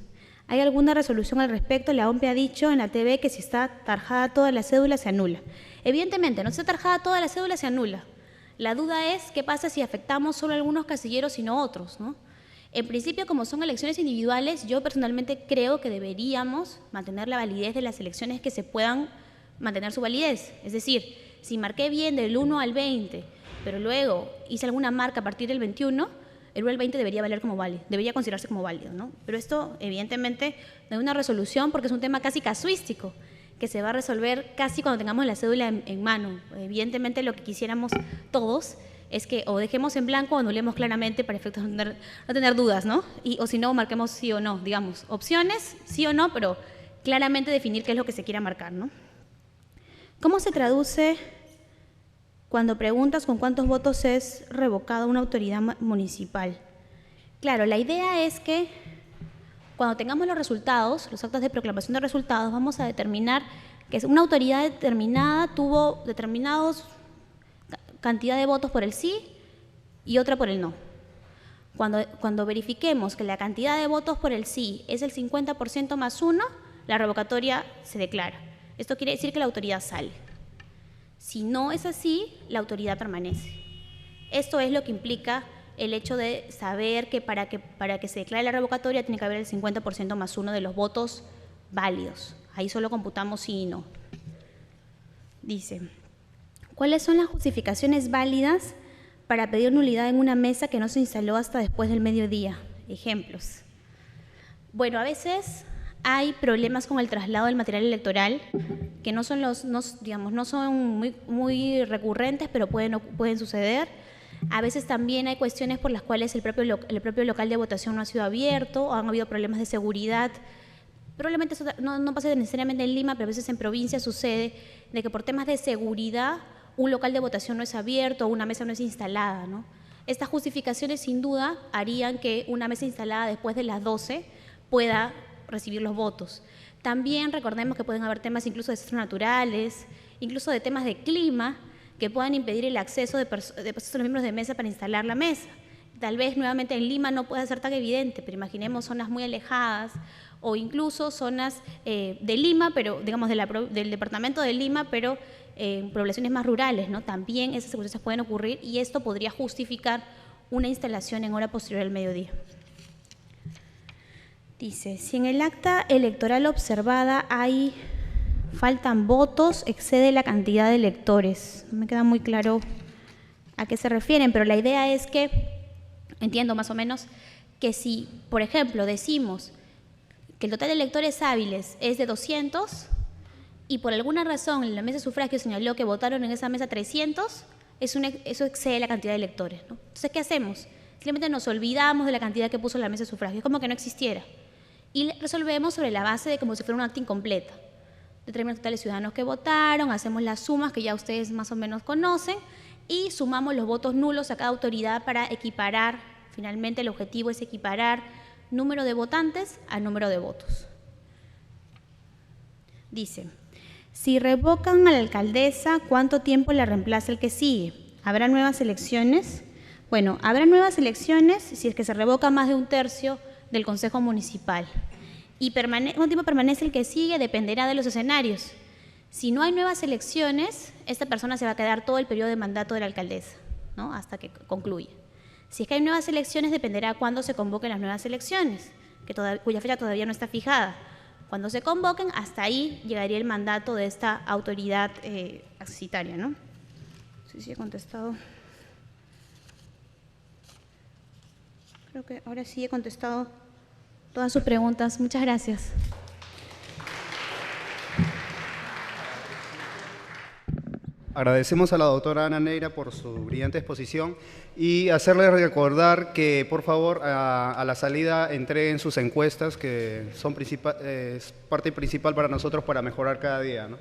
¿Hay alguna resolución al respecto? La OMPE ha dicho en la TV que si está tarjada toda la cédula se anula. Evidentemente, no está tarjada toda la cédula, se anula. La duda es qué pasa si afectamos solo algunos casilleros y no otros, ¿no? En principio, como son elecciones individuales, yo personalmente creo que deberíamos mantener la validez de las elecciones que se puedan mantener su validez. Es decir, si marqué bien del 1 al 20, pero luego hice alguna marca a partir del 21, el Rule 20 debería valer como válido, debería considerarse como válido, ¿no? Pero esto, evidentemente, no hay una resolución porque es un tema casi casuístico, que se va a resolver casi cuando tengamos la cédula en mano. Evidentemente, lo que quisiéramos todos es que o dejemos en blanco o anulemos claramente para efectos de no tener dudas, ¿no? O si no, marquemos sí o no, digamos, opciones, sí o no, pero claramente definir qué es lo que se quiera marcar, ¿no? ¿Cómo se traduce cuando preguntas con cuántos votos es revocada una autoridad municipal? Claro, la idea es que cuando tengamos los resultados, los actos de proclamación de resultados, vamos a determinar que una autoridad determinada tuvo determinados cantidad de votos por el sí y otra por el no. Cuando verifiquemos que la cantidad de votos por el sí es el 50% más 1, la revocatoria se declara. Esto quiere decir que la autoridad sale. Si no es así, la autoridad permanece. Esto es lo que implica el hecho de saber que para que se declare la revocatoria tiene que haber el 50% más 1 de los votos válidos. Ahí solo computamos sí y no. Dice, ¿cuáles son las justificaciones válidas para pedir nulidad en una mesa que no se instaló hasta después del mediodía? Ejemplos. Bueno, a veces hay problemas con el traslado del material electoral que no son muy recurrentes, pero pueden suceder. A veces también hay cuestiones por las cuales el propio local de votación no ha sido abierto o han habido problemas de seguridad. Probablemente eso no pasa necesariamente en Lima, pero a veces en provincia sucede de que por temas de seguridad un local de votación no es abierto o una mesa no es instalada, ¿no? Estas justificaciones sin duda harían que una mesa instalada después de las 12 pueda recibir los votos. También recordemos que pueden haber temas incluso de desastres naturales, incluso de temas de clima, que puedan impedir el acceso de los miembros de mesa para instalar la mesa. Tal vez nuevamente en Lima no pueda ser tan evidente, pero imaginemos zonas muy alejadas o incluso zonas de Lima, pero digamos del departamento de Lima, pero poblaciones más rurales, ¿no? También esas circunstancias pueden ocurrir y esto podría justificar una instalación en hora posterior al mediodía. Dice, si en el acta electoral observada faltan votos, excede la cantidad de electores. No me queda muy claro a qué se refieren, pero la idea es que, entiendo más o menos, que si, por ejemplo, decimos que el total de electores hábiles es de 200 y por alguna razón la mesa de sufragio señaló que votaron en esa mesa 300, eso excede la cantidad de electores, ¿no? Entonces, ¿qué hacemos? Simplemente nos olvidamos de la cantidad que puso la mesa de sufragio, es como que no existiera. Y resolvemos sobre la base de como si fuera un acta incompleta. Determinamos totales ciudadanos que votaron, hacemos las sumas que ya ustedes más o menos conocen y sumamos los votos nulos a cada autoridad para equiparar, finalmente el objetivo es equiparar número de votantes a número de votos. Dice, si revocan a la alcaldesa, ¿cuánto tiempo la reemplaza el que sigue? ¿Habrá nuevas elecciones? Bueno, habrá nuevas elecciones si es que se revoca más de un tercio del Consejo Municipal. Y ¿cuánto tiempo permanece el que sigue? Dependerá de los escenarios. Si no hay nuevas elecciones, esta persona se va a quedar todo el periodo de mandato de la alcaldesa, ¿no? Hasta que concluya. Si es que hay nuevas elecciones, dependerá cuándo se convoquen las nuevas elecciones, cuya fecha todavía no está fijada. Cuando se convoquen, hasta ahí llegaría el mandato de esta autoridad accesitaria, ¿no? No sé si he contestado. Creo que ahora sí he contestado todas sus preguntas. Muchas gracias. Agradecemos a la doctora Ana Neira por su brillante exposición y hacerle recordar que, por favor, a la salida entreguen sus encuestas, que son parte principal para nosotros para mejorar cada día, ¿no?